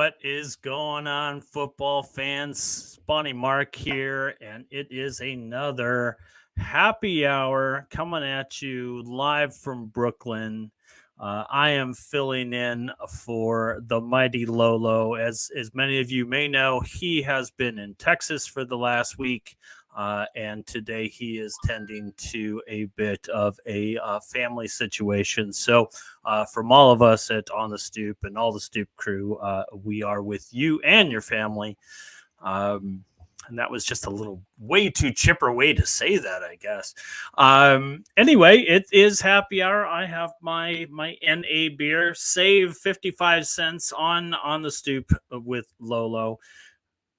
What is going on, football fans? Spawny Mark here, and it is another happy hour coming at you live from Brooklyn. I am filling in for the mighty Lolo. As many of you may know, he has been in Texas for the last week, and today he is tending to a bit of a family situation. So from all of us at On the Stoop and all the Stoop crew, we are with you and your family. And that was just a little way too chipper way to say that, I guess. Anyway, it is happy hour. I have my NA beer, save 55 cents on the Stoop with Lolo.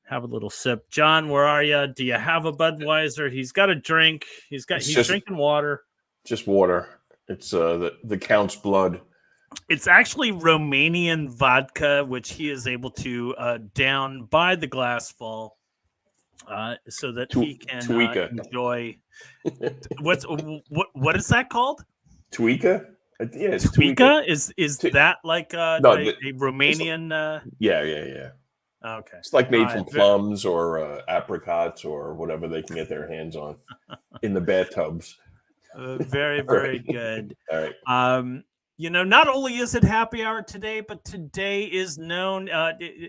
Have a little sip. John, where are you? Do you have a Budweiser? He's got a drink. He's drinking water. Just water. It's the Count's blood. It's actually Romanian vodka, which he is able to down by the glass full. So that he can enjoy. What is that called? Tweeka? Yeah, it's Tweeka. Is that like a Romanian? Yeah. Okay. It's like made from plums or apricots or whatever they can get their hands on in the bathtubs. Very, very good. All right. Not only is it happy hour today, but today is known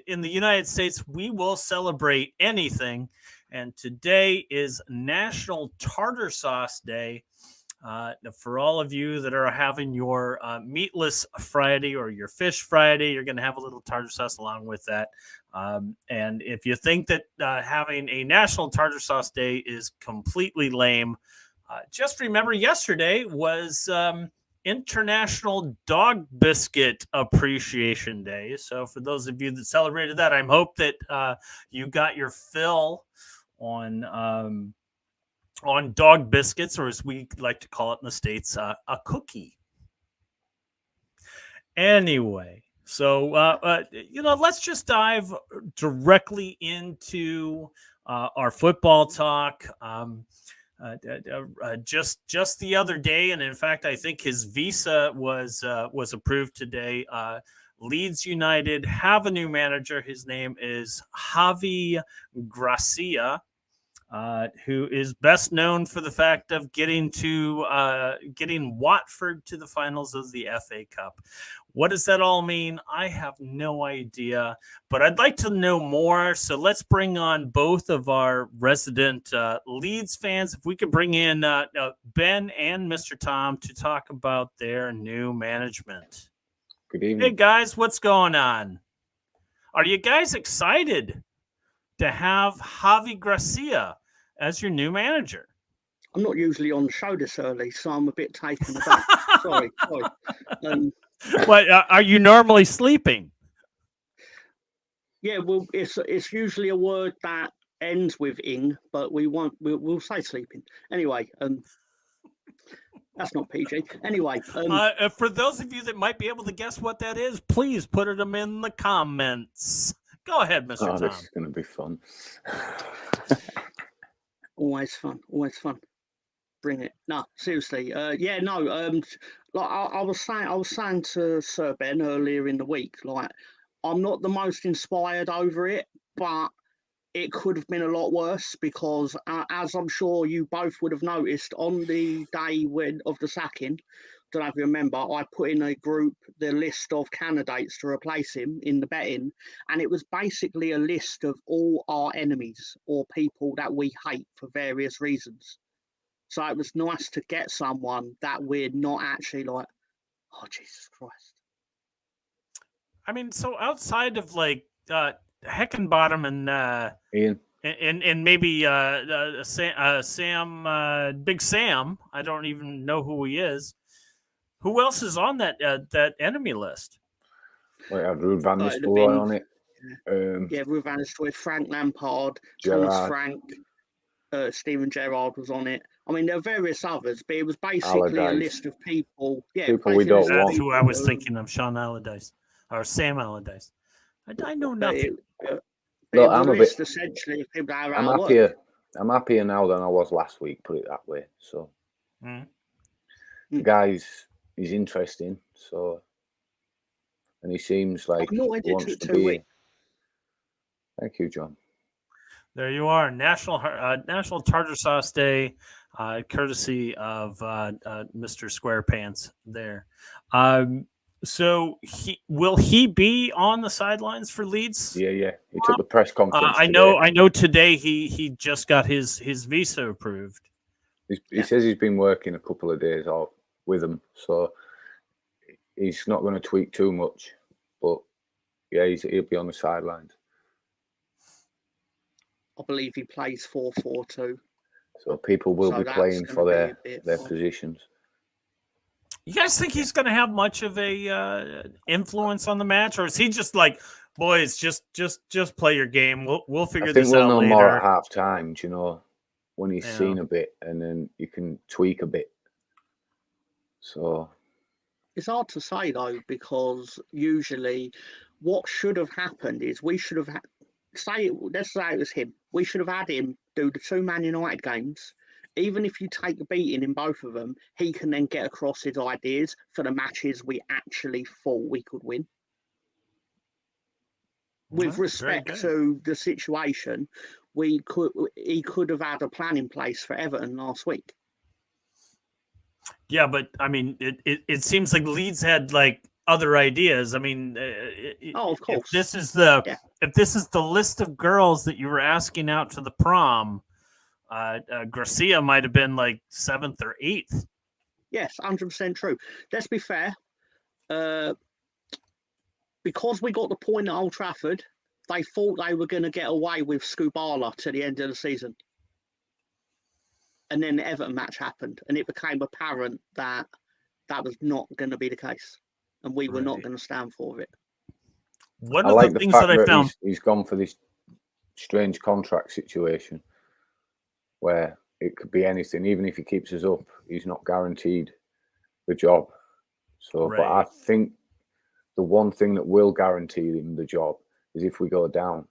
in the United States, we will celebrate anything. And today is National Tartar Sauce Day. For all of you that are having your meatless Friday or your fish Friday, you're going to have a little tartar sauce along with that. And if you think that having a National Tartar Sauce Day is completely lame, just remember yesterday was International Dog Biscuit Appreciation Day. So for those of you that celebrated that, I hope that you got your fill on dog biscuits, or as we like to call it in the States, a cookie. Anyway, so let's just dive directly into our football talk. Just the other day, and in fact, I think his visa was approved today. Leeds United have a new manager. His name is Javi Gracia, who is best known for the fact of getting Watford to the finals of the FA Cup. What does that all mean? I have no idea, but I'd like to know more. So let's bring on both of our resident Leeds fans. If we could bring in Ben and Mr. Tom to talk about their new management. Good evening. Hey, guys, what's going on? Are you guys excited to have Javi Gracia as your new manager? I'm not usually on the show this early, so I'm a bit taken aback. Sorry. What are you normally sleeping? Yeah, well, it's usually a word that ends with "ing," but we'll say sleeping anyway. That's not PG. Anyway, for those of you that might be able to guess what that is, please put them in the comments. Go ahead, Mr. Tom. This is going to be fun. Always fun. Bring it. No, seriously. Like I was saying to Sir Ben earlier in the week, like I'm not the most inspired over it, but it could have been a lot worse because, as I'm sure you both would have noticed, on the day of the sacking, don't know if you remember, I put in a group the list of candidates to replace him in the betting, and it was basically a list of all our enemies or people that we hate for various reasons. So it was nice to get someone that we're not actually like, oh, Jesus Christ. I mean, so outside of like Heckenbottom and Ian and maybe Sam, Big Sam, I don't even know who he is. Who else is on that enemy list? Well, I had Ruud van Nistelrooy on it. Ruud van Nistelrooy, Frank Lampard, Gerrard. Thomas Frank, Steven Gerrard was on it. I mean, there are various others, but it was basically a list of people. Yeah, people we don't want. That's who I was thinking of, Sean Allardyce or Sam Allardyce. I know nothing. Look, I'm a bit essentially of people that are I'm out happier. Work. I'm happier now than I was last week. Put it that way. So, the guy's he's interesting. So, and he seems like he wants to be. Thank you, John. There you are, National Tartar Sauce Day, courtesy of Mr. SquarePants. There. So will he be on the sidelines for Leeds? Yeah. He took the press conference. I know. Today he just got his visa approved. He says he's been working a couple of days out with them, so he's not going to tweak too much. But yeah, he'll be on the sidelines. I believe he plays 4-4-2. So people will be playing for their positions. You guys think he's going to have much of a influence on the match, or is he just like, boys, just play your game. We'll figure this out later. I think we'll know more at half time, when he's seen a bit, and then you can tweak a bit. So it's hard to say though, because usually what should have happened is we should have let's say it was him. We should have had him do the 2 Man United games. Even if you take a beating in both of them, he can then get across his ideas for the matches we actually thought we could win. With respect to the situation, he could have had a plan in place for Everton last week. Yeah, but I mean, it seems like Leeds had like other ideas. I mean, of course. If this is the list of girls that you were asking out to the prom, Garcia might have been like 7th or 8th. Yes, 100% true. Let's be fair. Because we got the point at Old Trafford, they thought they were going to get away with Skubala to the end of the season. And then the Everton match happened, and it became apparent that was not going to be the case, and we were not going to stand for it. One of the things that I found, he's gone for this strange contract situation where it could be anything. Even if he keeps us up, he's not guaranteed the job. So, But I think the one thing that will guarantee him the job is if we go down.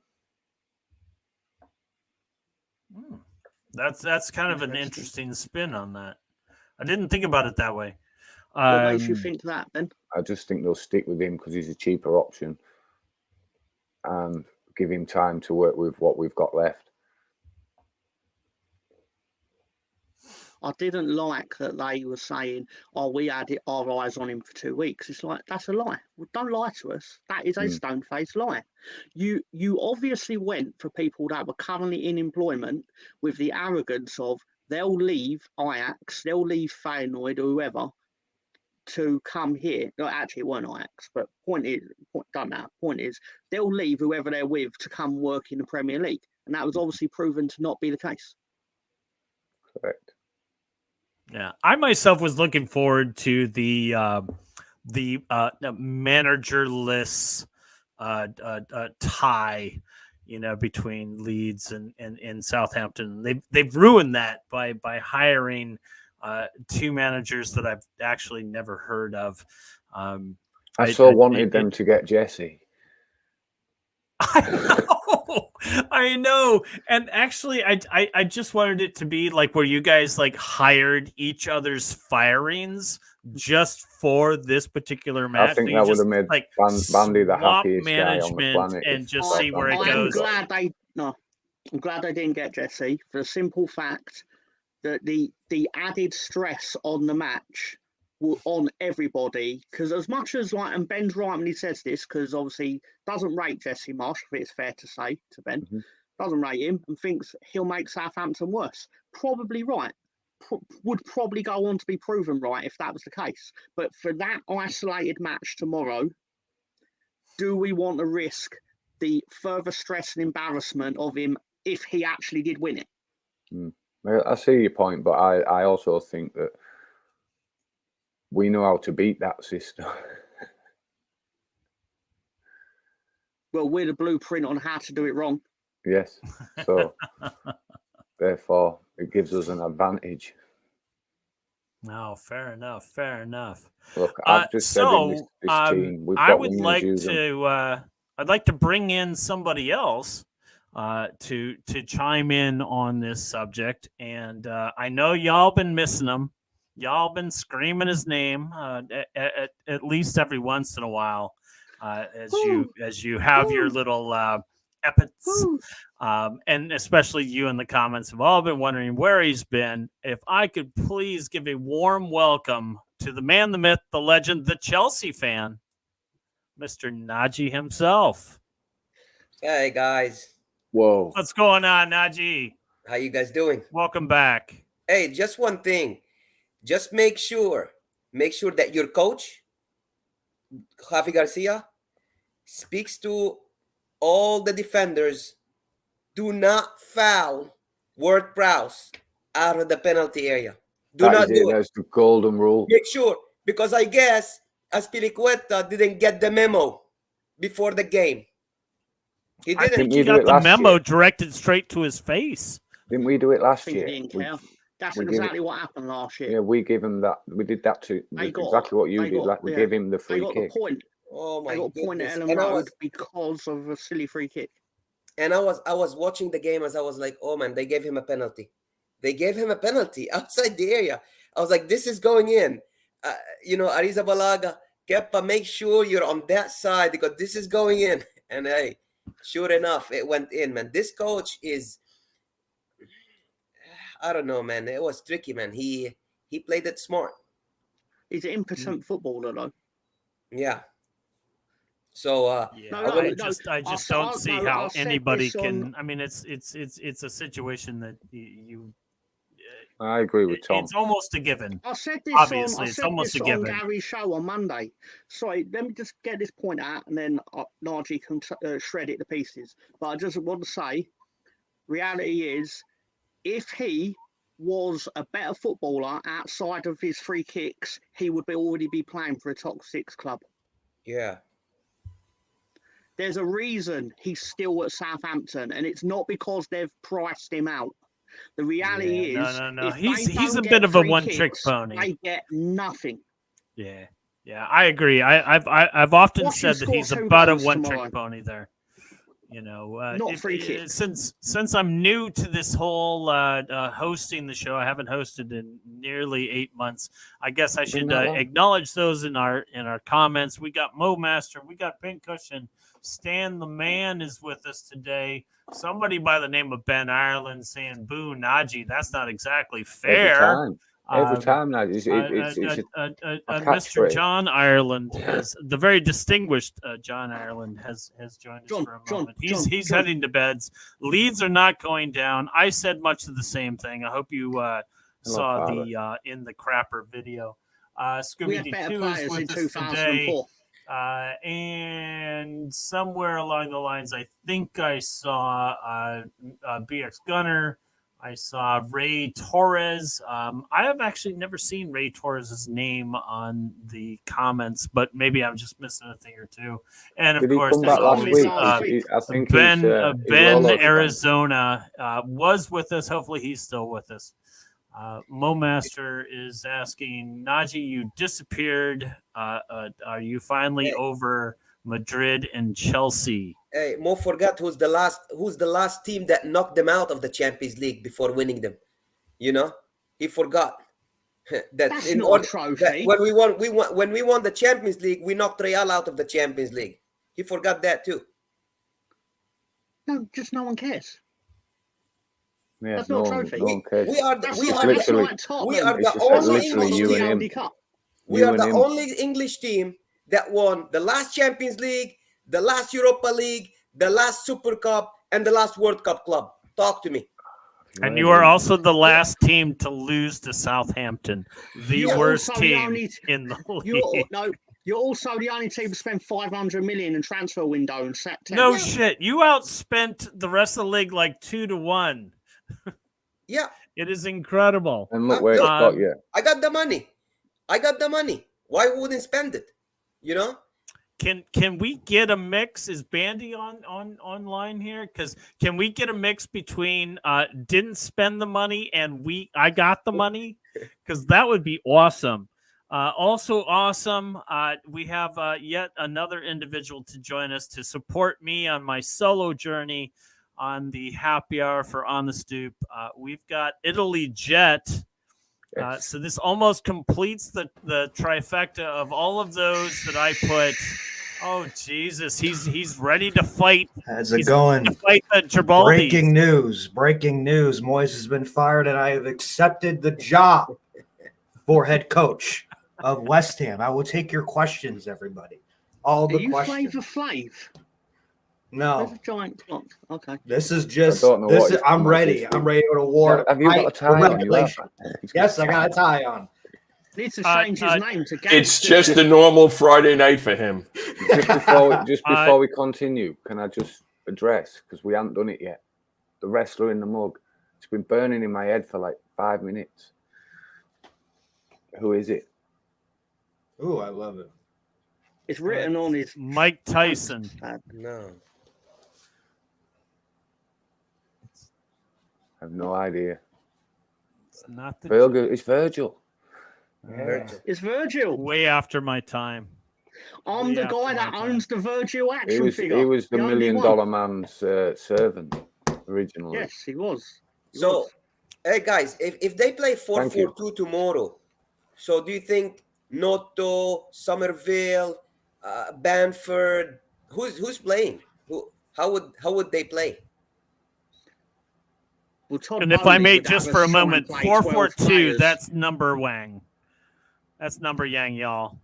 That's kind of an interesting spin on that. I didn't think about it that way. What makes you think that, then? I just think they'll stick with him because he's a cheaper option and give him time to work with what we've got left. I didn't like that they were saying, we had our eyes on him for 2 weeks. It's like, that's a lie. Well, don't lie to us. That is a stone-faced lie. You obviously went for people that were currently in employment with the arrogance of they'll leave Ajax, they'll leave Feyenoord or whoever to come here. No, actually, it weren't Ajax, but point is, they'll leave whoever they're with to come work in the Premier League. And that was obviously proven to not be the case. Correct. Yeah, I myself was looking forward to the managerless tie, between Leeds and Southampton. They've ruined that by hiring 2 managers that I've actually never heard of. I wanted them to get Jesse. I know. And actually, I just wanted it to be like where you guys like hired each other's firings just for this particular match. I think that would have made like Bandy the happiest guy on the planet. And just see where it goes. I'm glad they didn't get Jesse for the simple fact that the added stress on the match on everybody, because as much as and Ben's right when he says this, because obviously doesn't rate Jesse Marsh, if it's fair to say to Ben, doesn't rate him and thinks he'll make Southampton worse. Probably right. Would probably go on to be proven right if that was the case. But for that isolated match tomorrow, do we want to risk the further stress and embarrassment of him if he actually did win it? Well, I see your point, but I also think that we know how to beat that system. Well, we're the blueprint on how to do it wrong. Yes. So, therefore, it gives us an advantage. No, fair enough. Fair enough. Look, I've just said in this team, we've got I would like to. I'd like to bring in somebody else to chime in on this subject, and I know y'all been missing him. Y'all been screaming his name at least every once in a while as you have your little epithets. And especially you in the comments have all been wondering where he's been. If I could please give a warm welcome to the man, the myth, the legend, the Chelsea fan, Mr. Najee himself. Hey guys, Whoa. What's going on, Najee? how you guys doing? Welcome back. Hey, just one thing. Just make sure that your coach, Javi Garcia, speaks to all the defenders. Do not foul Ward-Prowse out of the penalty area. Do not do it. That's the golden rule. Make sure, because I guess Aspilicueta didn't get the memo before the game. He I didn't. think we he do got it the last memo year? directed straight to his face. Didn't we do it last I think year? he didn't We- care. That's we give exactly what happened last year. Yeah, we give him that. We did that too. They got- Exactly what you they did. got- Like we yeah, gave him the They free got kick. the point. Oh my They got a point at goodness! Ellen And I Road was, because of a silly free kick. I was watching the game as I was like, oh man, they gave him a penalty. They gave him a penalty outside the area. I was like, this is going in. Arrizabalaga, Kepa, make sure you're on that side because this is going in. And hey, sure enough, it went in, man. This coach is, I don't know, man. It was tricky, man. He played it smart. He's an impotent footballer, though. Yeah. So Yeah, No, I no, just I don't see no, how I said anybody this can. on- I mean, it's a situation that you. I agree with Tom. It's almost a given. I said this Obviously, on, I it's said almost this a on given. Gary's show on Monday. Sorry, let me just get this point out, and then Najee can shred it to pieces. But I just want to say, reality is, if he was a better footballer outside of his free kicks, he would already be playing for a top 6 club. yeah. There's a reason he's still at Southampton, and it's not because they've priced him out. The reality Yeah, is, no. if He's they don't a get bit of a free one-trick kicks, pony. They get nothing. Yeah, I agree. I've often Watch him said that score he's 2 about a goals one-trick tomorrow. pony there. You know, Not free kicks. Since I'm new to this whole hosting the show, I haven't hosted in nearly 8 months. I guess I should acknowledge those in our comments. We got Mo Master, we got Pink Cushion, Stan the Man is with us today. Somebody by the name of Ben Ireland saying, "Boo, Najee, that's not exactly fair." Every time now, it's a Mr. catchphrase. John Ireland has the very distinguished John Ireland has joined us for a moment. He's heading to beds. Leeds are not going down. I said much of the same thing. I hope you saw the in the crapper video. We had Scooby better Doo is players in with us today. 2004. And somewhere along the lines, I think I saw BxGunner. I saw Ray Torres. I have actually never seen Ray Torres' name on the comments, but maybe I'm just missing a thing or two. And of course, there's always Ben Arizona was with us. Hopefully, he's still with us. Mo Master is asking, Najee, you disappeared. Are you finally over Madrid and Chelsea? Hey, Mo forgot who's the last team that knocked them out of the Champions League before winning them. You know, he forgot that. That's not a trophy. That when we won the Champions League, we knocked Real out of the Champions League. He forgot that too. No, just no one cares. Yeah, that's not a trophy. No one cares. We are the only English team that won the last Champions League, the last Europa League, the last Super Cup, and the last World Cup club. Talk to me. And you are also the last team to lose to Southampton, the worst team in the league. You're also the only team to spend 500 million in transfer window in September. No shit. You outspent the rest of the league like 2-1. Yeah. It is incredible. And look where it's got you. I got the money. Why wouldn't spend it? You know? Can we get a mix? Is Bandy online here? Because can we get a mix between didn't spend the money and I got the money? Because that would be awesome. Also awesome. We have yet another individual to join us to support me on my solo journey on the happy hour for On the Stoop. We've got ItalyJet. So this almost completes the trifecta of all of those that I put Oh Jesus, he's ready to fight. How's it He's going? ready to fight the Gibaldis. Breaking news. Moyes has been fired, and I have accepted the job for head coach of West Ham. I will take your questions, everybody. All Are the you questions. Flavor Flav? No, There's a giant clock. Okay. this is just. I don't know This what is. he's I'm come up ready. with. I'm ready to award. Have you got a tie on? Relegation. Yes, I got a tie on. Needs to change his name to Gary. It's just a normal Friday night for him. Just before we continue, can I just address, because we haven't done it yet, the wrestler in the mug? It's been burning in my head for like 5 minutes. Who is it? Ooh, I love it. It's written on his Mike Tyson. No. I have no idea. It's not the Virgil. It's Virgil. Virgil. It's Virgil. way after my time. I'm Way the after guy my that time. owns the Virgil He action was, figure. he was the $1 only million one. man's servant originally. Yes, he was. He So, was. hey guys, if they play 4-4-2 tomorrow, so do you think Noto, Somerville, Bamford, who's playing? How would they play? Well, Todd And if I Bowley may, would just have for a us try and moment, play 12 4-4-2. players. That's number Wang. That's number Yang y'all.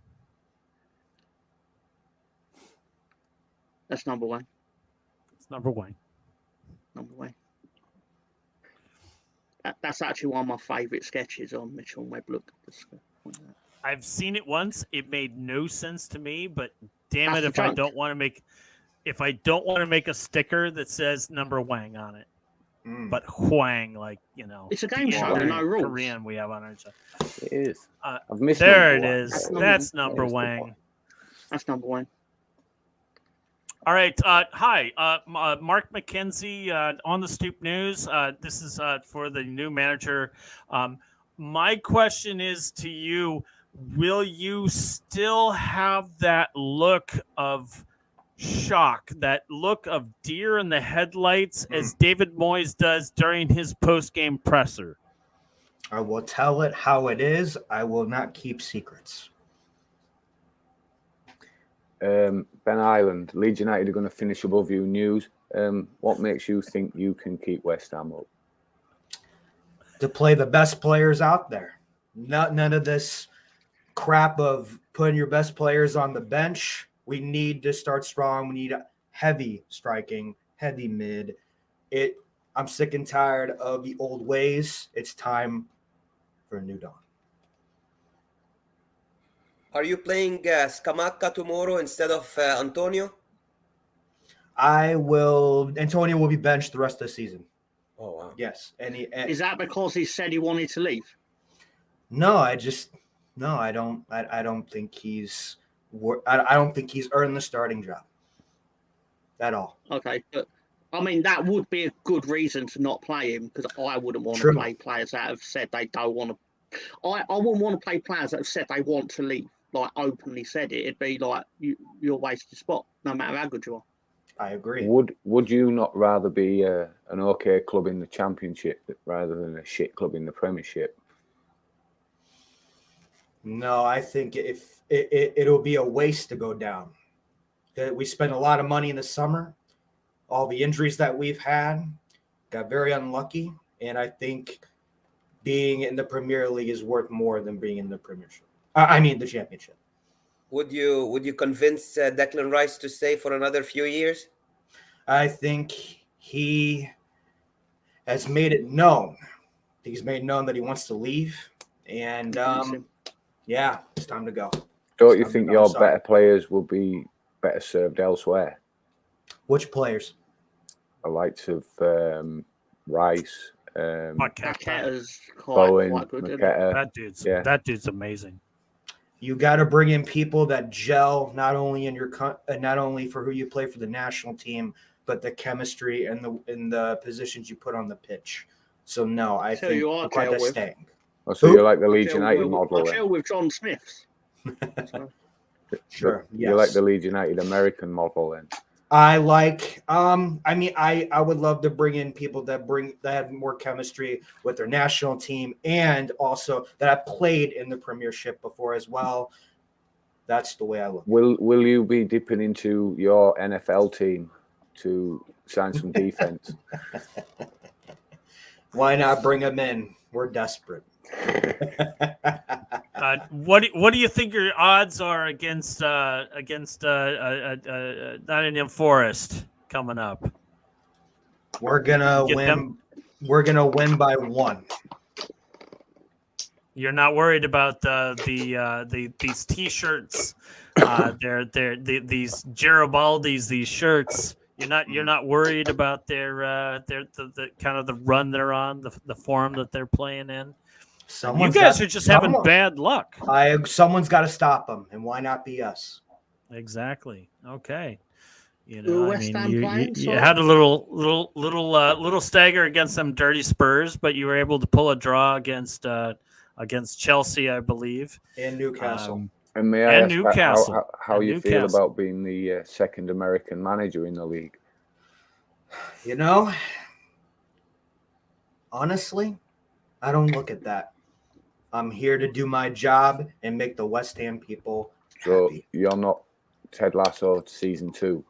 That's number one. It's number Wang. Number one. That's actually one of my favourite sketches on Mitchell and Webb. Look. I've seen it once. It made no sense to me, but damn That's it, the if I joke. don't want to make a sticker that says number Wang on it, but Huang, like It's a game the show, Indian no rules. Korean we have on our show. It is. Uh, I've missed There it number one. is. That's That's number There's the Wang. one. That's number one. All right. Hi, Mark McKenzie on the Stoop News. This is for the new manager. My question is to you: will you still have that look of shock, that look of deer in the headlights, as David Moyes does during his post-game presser? I will tell it how it is. I will not keep secrets. Ben Island, Leeds United are going to finish above you. News. What makes you think you can keep West Ham up? To play the best players out there. None of this crap of putting your best players on the bench. We need to start strong. We need heavy striking, heavy mid. I'm sick and tired of the old ways. It's time for a new dawn. Are you playing Scamacca tomorrow instead of Antonio? Antonio will be benched the rest of the season. Oh wow. Yes. Is that because he said he wanted to leave? No, I don't think he's earned the starting job at all. Okay, but I mean that would be a good reason to not play him, because I wouldn't want True. to play players that have said they don't want to. I wouldn't want to play players that have said they want to leave, like openly said it. It'd be like you're wasting spot, no matter how good you are. I agree. Would you not rather be an okay club in the Championship rather than a shit club in the Premiership? No, I think if it'll be a waste to go down. We spent a lot of money in the summer. All the injuries that we've had, got very unlucky, and I think being in the Premier League is worth more than being in the Premiership. The Championship. Would you convince Declan Rice to stay for another few years? I think he has made it known. He's made known that he wants to leave, and yeah, it's time to go. Don't you think your better players will be better served elsewhere? Which players? The likes of Rice, Paqueta's Bowen, quite good. Paqueta. That dude's amazing. You got to bring in people that gel not only not only for who you play for the national team, but the chemistry and the positions you put on the pitch. So no, I think Paqueta's staying. Oh, so you're like the Leeds United model. I chill with John Smiths. Sure. You're like the Leeds United American model then. I like. I would love to bring in people that have more chemistry with their national team, and also that have played in the Premiership before as well. That's the way I look. Will you be dipping into your NFL team to sign some defense? Why not bring him in? We're desperate. What do you think your odds are against Nottingham Forest coming up? We're gonna Get win. them? We're gonna win by 1. You're not worried about these T-shirts, these Garibaldis, these shirts. You're not worried about the kind of the run they're on, the form that they're playing in. You guys are just having bad luck. Someone's got to stop them, and why not be us? Exactly. Okay. West Ham playing, you had a little stagger against them dirty Spurs, but you were able to pull a draw against Chelsea, I believe, and Newcastle. And may I ask Newcastle. how you feel about being the second American manager in the league? Honestly, I don't look at that. I'm here to do my job and make the West Ham people happy. You're not Ted Lasso season 2.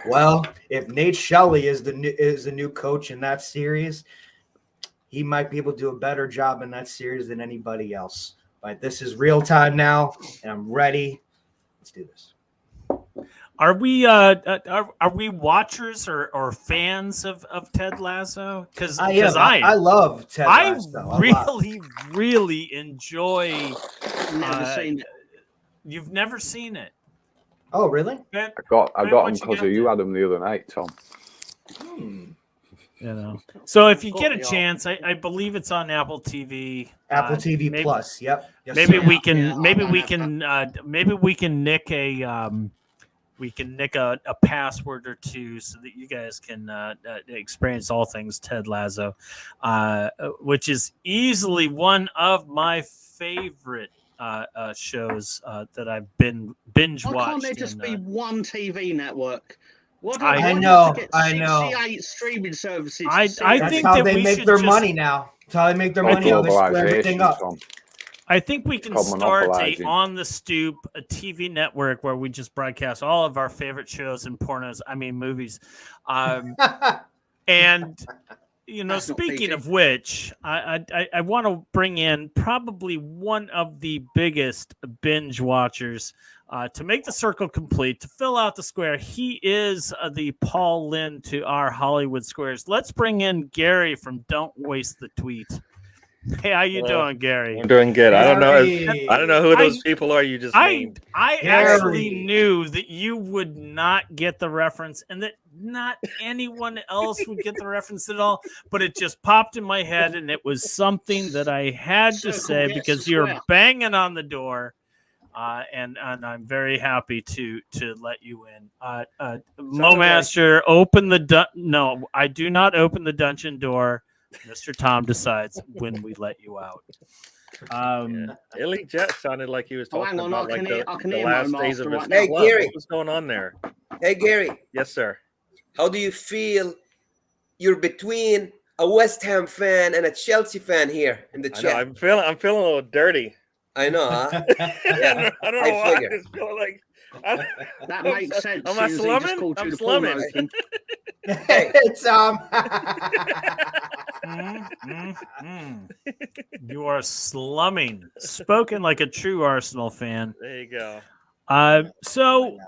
Well, if Nate Shelley is the new coach in that series, he might be able to do a better job in that series than anybody else. But this is real time now, and I'm ready. Let's do this. Are we watchers or fans of Ted Lasso? Because I love Ted Lasso. I really enjoy. Never seen it. You've never seen it? Oh, really? I got them because you had them the other night, Tom. So if you get a chance, I believe it's on Apple TV. Apple TV Plus. Yep. Yes, maybe sir. we can nick a password or two so that you guys can experience all things Ted Lasso, which is easily one of my favorite shows that I've been binge watched. Why can't there just be one TV network? I know. 68 streaming services. I think how that they make their money now. That's how they make their money. They split everything up. I think we can start on the Stoop, a TV network where we just broadcast all of our favorite shows and movies. And speaking of which, I want to bring in probably one of the biggest binge watchers to make the circle complete, to fill out the square. He is the Paul Lynn to our Hollywood Squares. Let's bring in Gary from Don't Waste the Tweet. Hey, how you doing, Gary? I'm doing good. I don't know who those people are you just named. I actually knew that you would not get the reference and that not anyone else would get the reference at all, but it just popped in my head and it was something that I had to say because you're banging on the door. And I'm very happy to let you in. Momaster, open the no, I do not open the dungeon door. Mr. Tom decides when we let you out. ItalyJet sounded like he was talking about the last days of his Hey, club. Gary. What was going on there? Hey, Gary. Yes, sir. How do you feel? You're between a West Ham fan and a Chelsea fan here in the chat. I'm feeling a little dirty. I know, huh? Yeah. I don't know why. I just feel like that makes sense. Am I slumming? I'm slumming. Hey. It's You are slumming. Spoken like a true Arsenal fan. There you go. So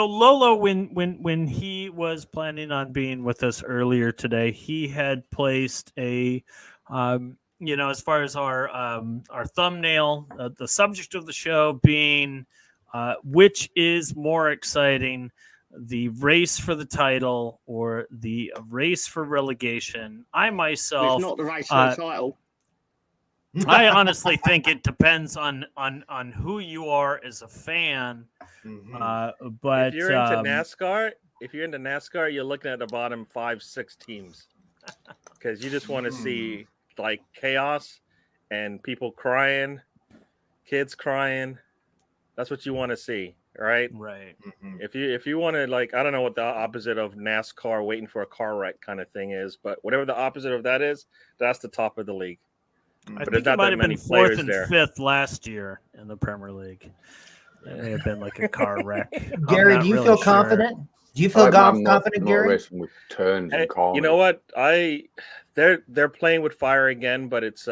Lolo, when he was planning on being with us earlier today, he had placed a as far as our thumbnail, the subject of the show being which is more exciting, the race for the title or the race for relegation. I myself, it's not the race for the title. I honestly think it depends on who you are as a fan. But if you're into NASCAR, you're looking at the bottom 5-6 teams because you just want to see like chaos and people crying, kids crying. That's what you want to see, right? Right. If you want to, like, I don't know what the opposite of NASCAR waiting for a car wreck kind of thing is, but whatever the opposite of that is, that's the top of the league. I But think there's it not might that have many been fourth players and there. fifth last year in the Premier League. It may have been like a car wreck. I'm Gary, not do you really feel sure. confident? Do you feel confident, Gary? Racing with turns and corners. You know what? They're playing with fire again, but it's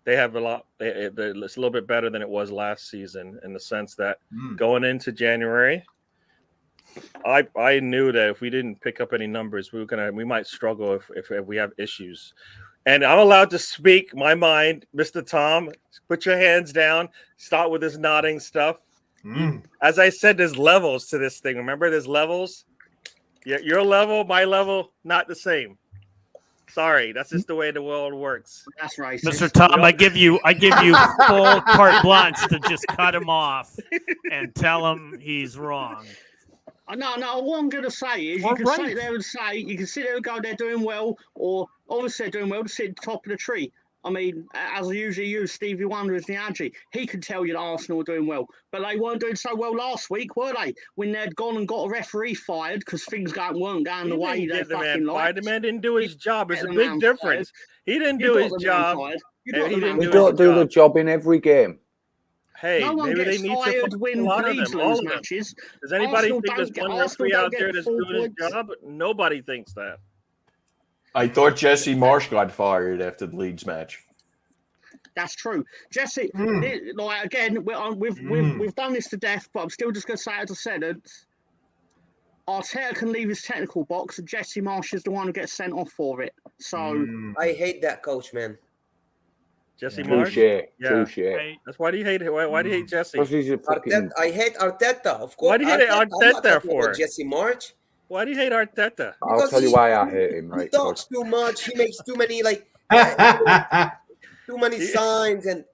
they have a lot. It's a little bit better than it was last season in the sense that going into January, I knew that if we didn't pick up any numbers, we might struggle if we have issues. And I'm allowed to speak my mind, Mr. Tom. Put your hands down. Start with this nodding stuff. As I said, there's levels to this thing. Remember, there's levels. Your level, my level, not the same. Sorry, that's just the way the world works. That's right, Mr. Tom. I give you full carte blanche to just cut him off and tell him he's wrong. No. What I'm going to say is, you can sit there and say, you can sit there and go, they're doing well, or obviously they're doing well to sit at the top of the tree. I mean, as I usually use Stevie Wonder as the Angie, he can tell you that Arsenal are doing well, but they weren't doing so well last week, were they? When they'd gone and got a referee fired because things weren't going the way they fucking liked. The man didn't do his job. There's a big difference. He didn't do his job. They don't do the job in every game. Hey, no one maybe gets they need fired to when a lot of Leeds them, all lose of them. matches. Does anybody Arsenal think there's don't one get- referee Arsenal out don't there get that's full doing his points. job? Nobody thinks that. I thought Jesse Marsh got fired after the Leeds match. That's true, Jesse. Like again, we've done this to death, but I'm still just going to say, as I said, Arteta can leave his technical box, and Jesse Marsh is the one who gets sent off for it. So I hate that coach, man. Jesse Marsh. Touche. That's why do you hate it? Why do you hate Jesse? Because he's a fucking... I hate Arteta, of course. Why do you hate I'm not Arteta talking for? about Jesse Marsh. Why do you hate Arteta? I'll tell you why I hate him, right? He talks too much. He makes too many too many signs and.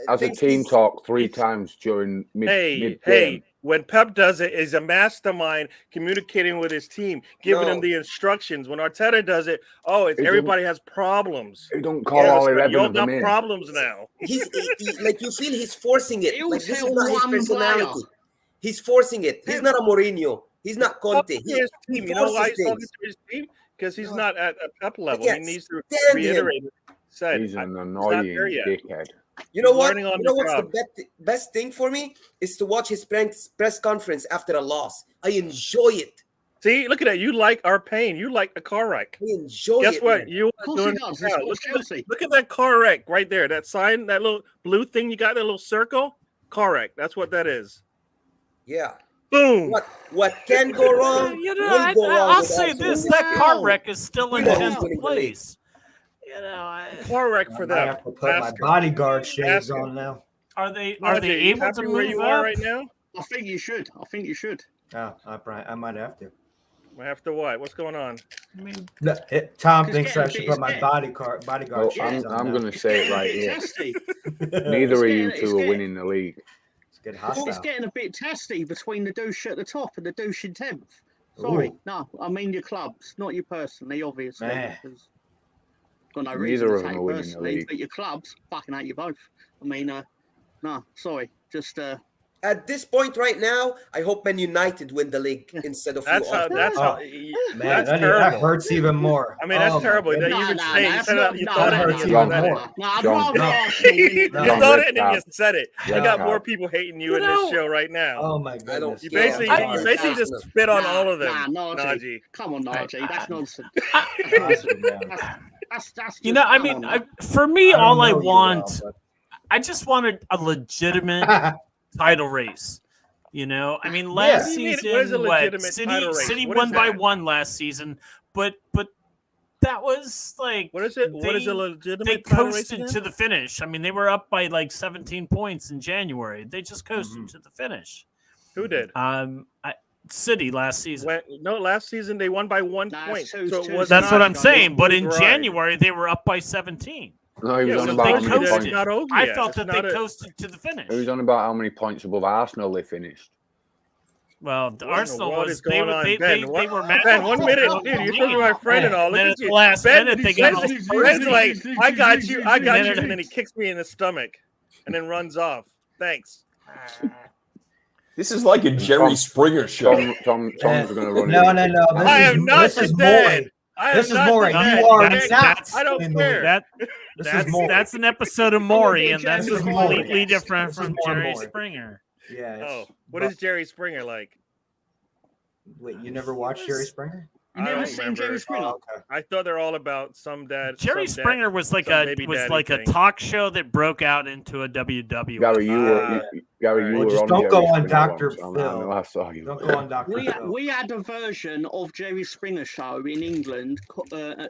As a team talk 3 times during mid-game. Hey, when Pep does it, is a mastermind communicating with his team, giving them the instructions. When Arteta does it, everybody has problems. He don't call all 11 of them in. Problems now. He's like, you feel he's forcing it. He'll Like, this tell is not his one personality. player. He's forcing it. He's not a Mourinho. He's not Conte. His team. You know why he's talking to his team? Because he's not at a Pep level. He needs to reiterate it. He's an annoying dickhead. You know what? Learning You on know the what's job. the best thing for me is to watch his press conference after a loss. I enjoy it. See, look at that. You like our pain. You like a car wreck. I enjoy it. Guess what? Man. You are doing look at that car wreck right there. That sign, that little blue thing you got, that little circle. Car wreck. That's what that is. Yeah. Boom. What can go wrong? will go wrong I'll with say Arsenal. this: that car wreck is still in We know 10th who's winning the place. You know, car wreck for I that. have to put my bodyguard shades on now. are they Archie, able to happy where move you up? are right now? I think you should. Oh, I might have to. I have to what? What's going on? I mean, Tom It's thinks I getting- should put my it's bodyguard Well, shades on. I'm now. going to say it right here. Testy. Neither of you It's two are getting- winning the league. It's getting Well, it's hostile. getting a bit testy between the douche at the top and the douche in 10th. Sorry, Ooh. no, I mean your clubs, not you personally, obviously. Nah. Because got no Neither reason of to them take are winning the personally, league. but your clubs, fucking hate you both. I mean, no, sorry, just At this point right now, I hope Man United win the league instead of That's you. how. That's how. Man, That's that terrible. hurts even more. I mean, that's Oh, my terrible. That goodness. you even Nah, say that's you not- you no, thought that it, hurts you even said it. more. No, I'd John, rather no. Arsenal win it. No. You John, thought red it and you card. said it. You Red got card. more people hating you You in know- this show right now. Oh my I don't goodness. You care. basically, I'm you basically Arsenal. just spit on Nah, all of them, nah, Najee. Come on, Najee, that's nonsense. That's you know, I come mean, on, for me, don't all I know you want, well, I just wanted a legitimate but- title race. You know, I mean, Yeah. last What do you mean, season, what is a legitimate City title race? City What won is by that? 1 last season, but that was like What is it? What is a they legitimate title race coasted again? to the finish. I mean, they were up by like 17 points in January. They just coasted Mm-hmm. to the finish. Who did? City last season. No, last season they won by 1 Nah, point. it's two- So two- it was That's not what I'm a saying. But in smooth ride. January, they were up by 17. No, he was Yeah, on so about they how many coasted. points. It's not over I yet. felt It's that not they a- coasted to the finish. He was on about how many points above Arsenal they finished. Well, the What in the Arsenal world was is going on, they Ben? were mad. Ben, 1 minute, dude. You're supposed to be my friend and all. Look Then at at the you. last Ben, minute, they got Ben's all- like, I got you, Minute. and then he kicks me in the stomach and then runs off. Thanks. This is like a Jerry Springer show. Tom's going to run No, it. no, no. This I is, am not this is the dad. Maury. This is not Maury. doing You that. are Greg, not I don't in the care. league. That This is Maury. that's an episode of Maury, and that's This is completely Maury. different This is from more Jerry Maury. Springer. Yeah. Oh, what is Jerry Springer like? Wait, you never watched Jerry Springer? You I never don't seen remember. Jerry Springer? Oh, okay. I thought they're all about some dad. Jerry some Springer was like some baby daddy a thing. talk show that broke out into a WWF. Gary, you were Ah. Gary, you Well, were just on don't Jerry go on Springer Dr. once. I Phil. know I saw you. Don't go on Dr. We Phil. we had a version of Jerry Springer show in England.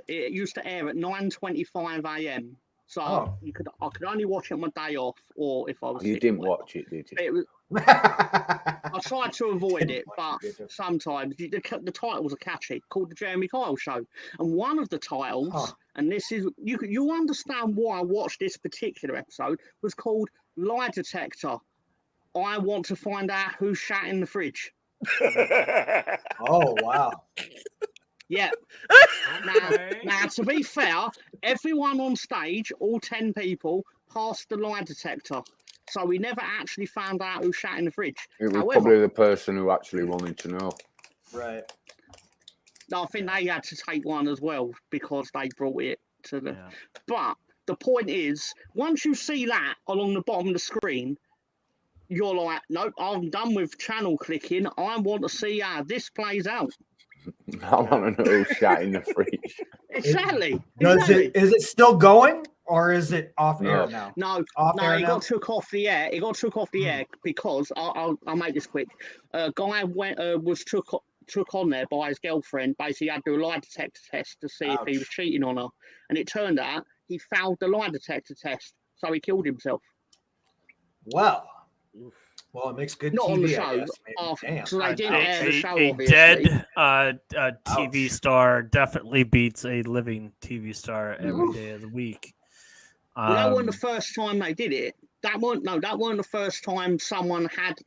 It used to air at 9:25 a.m. So Oh. I could only watch it on my day off, or if I was. You sick didn't or whatever. watch it, did you? It was, I tried to avoid it, but Didn't watch it. sometimes the titles are catchy. Called the Jeremy Kyle Show, and one of the titles, Huh. and this is you understand why I watched this particular episode, was called Lie Detector. I want to find out who shat in the fridge. Oh, wow. Yeah. Now, to be fair, everyone on stage, all 10 people, passed the lie detector. So we never actually found out who shat in the fridge. It was However, probably the person who actually wanted to know. Right. no, I think they had to take one as well because they brought it to the. Yeah. But the point is, once you see that along the bottom of the screen, you're like, nope, I'm done with channel clicking. I want to see how this plays out. I want to know who shat in the fridge. Exactly. Is it still going or is it off air No. now? No, Off no, air it now? got took off the air. It got took off the air because I'll make this quick. A guy was took on there by his girlfriend. Basically, had to do a lie detector test to see if he was Ouch. cheating on her, and it turned out he failed the lie detector test, so he killed himself. Well, it makes good Not TV, on the I show. guess, maybe. Damn. So they didn't air the show, A obviously. dead TV Ouch. star definitely beats a living TV star every day of the week. Well, that wasn't the first time they did it. That wasn't the first time someone had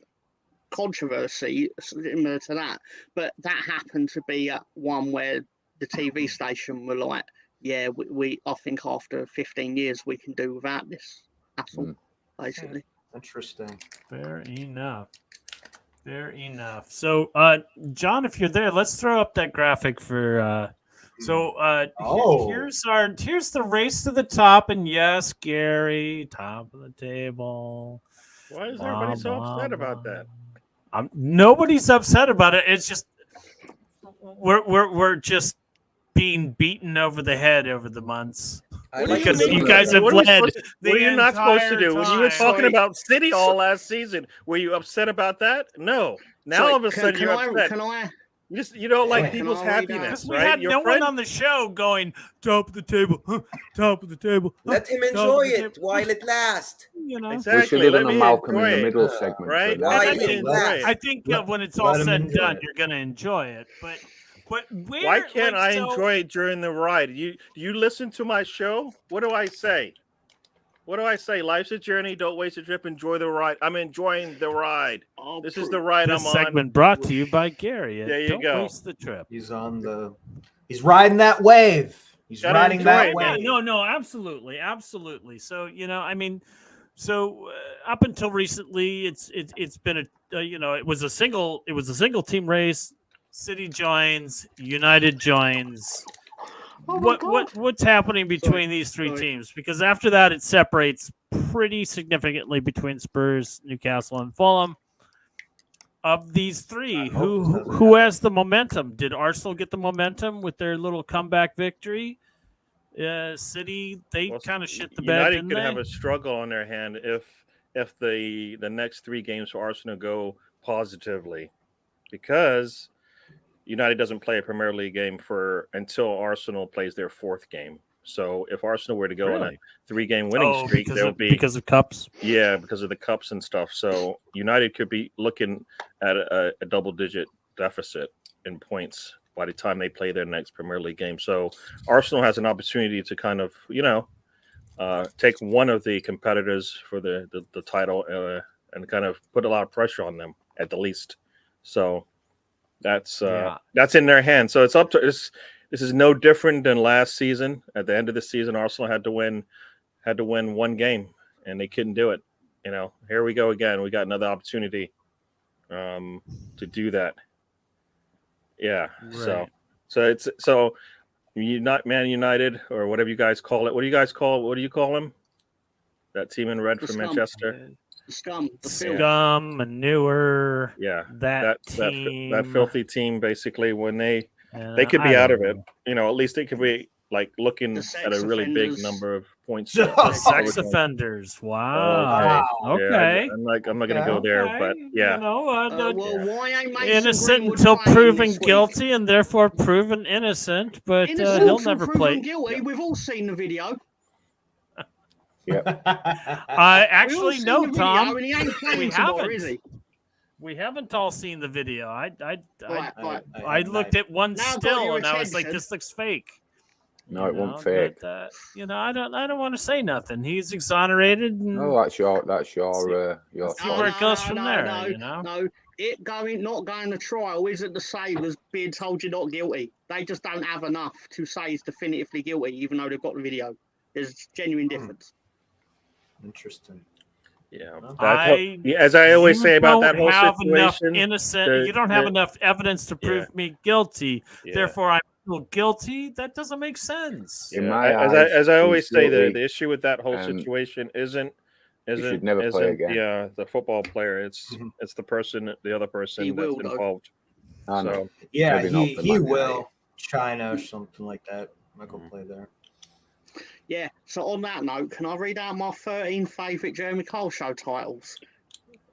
controversy similar to that. But that happened to be one where the TV station were like, "Yeah, we I think after 15 years we can do without this hassle." Basically. Interesting. Fair enough. Fair enough. So, John, if you're there, let's throw up that graphic for. Here's the race to the top, and yes, Gary, top of the table. Why is everybody so upset about that? Nobody's upset about it. It's just we're just being beaten over the head over the months. Because you guys have led. What are you not supposed to do? When you were time. talking about City all last season, were you upset about that? No. Now all of a sudden you're upset. You don't like people's happiness, Because we right? had no one on the show going top of the table, top of the table. Let him enjoy it while it lasts. You know, We Exactly. should have Let done a me Malcolm in enjoy the it, middle segment. right? So Why now- let him enjoy last? it. I think when it's all let him said and enjoy done, it. you're gonna enjoy it. But Why can't I enjoy it during the ride? You listen to my show? What do I say? What do I say? Life's a journey. Don't waste a trip. Enjoy the ride. I'm enjoying the ride. This is the ride This I'm segment on. brought to you by Gary. There you Don't go. waste the trip. He's riding that wave. He's Gotta riding enjoy that it, wave. man. No, absolutely. So up until recently, it's been it was a single team race. City joins, United joins. What's happening between these three teams? Because after that, it separates pretty significantly between Spurs, Newcastle, and Fulham. Of these three, who has the momentum? Did Arsenal get the momentum with their little comeback victory? City, they kind of shit the bed. United Didn't could they? have a struggle on their hand if the next 3 games for Arsenal go positively, because United doesn't play a Premier League game until Arsenal plays their 4th game. So if Arsenal were to go on a 3-game winning streak, there'll be because of cups. Yeah, because of the cups and stuff. So United could be looking at a double-digit deficit in points by the time they play their next Premier League game. So Arsenal has an opportunity to kind of, take one of the competitors for the title and kind of put a lot of pressure on them at the least. So that's in their hands. So it's up to this. This is no different than last season. At the end of the season, Arsenal had to win 1 game, and they couldn't do it. Here we go again. We got another opportunity to do that. Yeah. Right. So Man United, or whatever you guys call it. What do you guys call? What do you call him? That team in red The from Scum. Manchester. The Scum, the filth. Scum, manure. Yeah, that team, that filthy team. Basically, when they I could be out don't of it, know. at least they could be like looking The at sex a really big offenders. number of points. The The sex offenders. Wow. Okay. I'm not going to go there, but yeah. You know, Well, why ain't Mason innocent Greenwood until playing proven this week? guilty, and therefore proven innocent. But Innocent he'll until never proven play. guilty. We've all seen the video. I actually We've all no, seen the video, Tom. and he ain't playing We tomorrow, haven't. is he? We haven't all seen the video. Right. I looked at one Now I've got still, your and I was like, attention. "This looks fake." No, it won't fake. But, I don't want to say nothing. He's exonerated. And No, that's your see where it goes from there. No, not going to trial isn't the same as being told you're not guilty. They just don't have enough to say he's definitively guilty, even though they've got the video. There's genuine difference. Interesting. Yeah, I as I always say about that whole have situation, you don't have enough evidence to prove me guilty. Yeah. Therefore, I feel guilty. That doesn't make sense. In my as eyes, I always say, guilty, the issue with that whole situation isn't should never play again. the football player. It's the person, the other person He that's will, though. involved. I know. So Yeah, Maybe not for he Man will. United. China or something like that. Might go play there. Yeah, so on that note, can I read out my 13 favourite Jeremy Kyle show titles?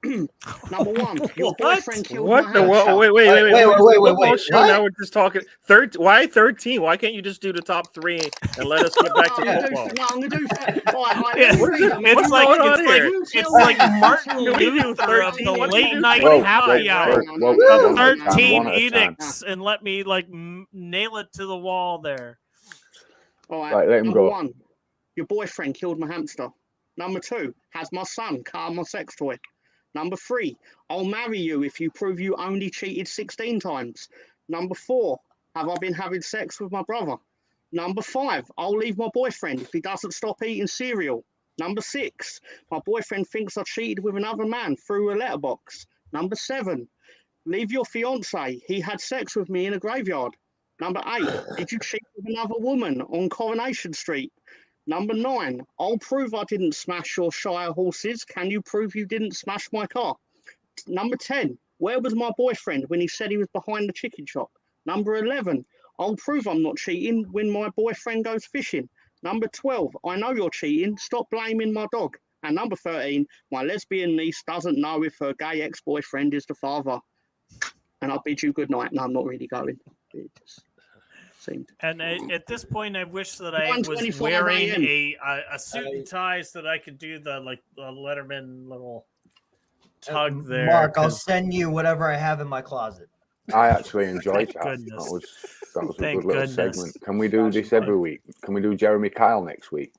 Number one, your boyfriend killed my what the hamster. wait. What? Now we're just talking. Why 13? Why can't you just do the top 3 and let us get back to football? I'm going to do It's like Martin Luther of the late night happy hour. The 13 edicts, and let me nail it to the wall there. All right, Right, let him number go. 1, your boyfriend killed my hamster. Number 2, has my son cut my sex toy. Number 3, I'll marry you if you prove you only cheated 16 times. Number 4, have I been having sex with my brother? Number 5, I'll leave my boyfriend if he doesn't stop eating cereal. Number 6, my boyfriend thinks I cheated with another man through a letterbox. Number 7, leave your fiance. He had sex with me in a graveyard. Number 8, did you cheat with another woman on Coronation Street? Number 9, I'll prove I didn't smash your Shire horses. Can you prove you didn't smash my car? Number 10, where was my boyfriend when he said he was behind the chicken shop? Number 11, I'll prove I'm not cheating when my boyfriend goes fishing. Number 12, I know you're cheating. Stop blaming my dog. And number 13, my lesbian niece doesn't know if her gay ex-boyfriend is the father. And I bid you good night. No, I'm not really going. It just seemed. And at this point, I wish that I was 1:25 wearing a.m. a suit and tie so that I could do the Letterman little tug there. Mark, I'll send you whatever I have in my closet. I actually enjoyed Thank that. goodness. That was a Thank good little goodness. segment. Can we do this every week? Can we do Jeremy Kyle next week?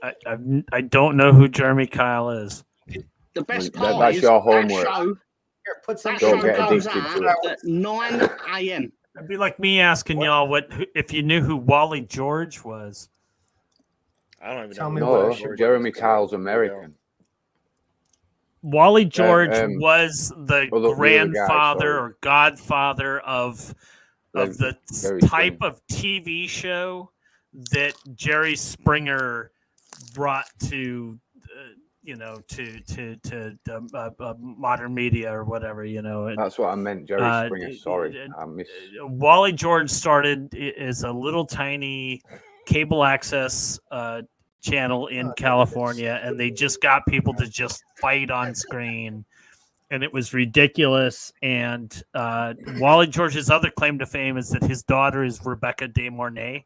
I don't know who Jeremy Kyle is. The best That's part is your that homework. show, Here, put some. that Don't show get goes addicted to out it. at 9 a.m. It'd be like me asking y'all if you knew who Wally George was. I don't even Tell know. me No, what- Jeremy Kyle's American. Wally George was the the other guy, grandfather sorry. or godfather of the Very type strange. of TV show that Jerry Springer brought to modern media or whatever, And, That's what I meant, Jerry Springer. Sorry, I missed. Wally George started as a little tiny cable access channel in California, and they just got people to just fight on screen, and it was ridiculous. And Wally George's other claim to fame is that his daughter is Rebecca De Mornay.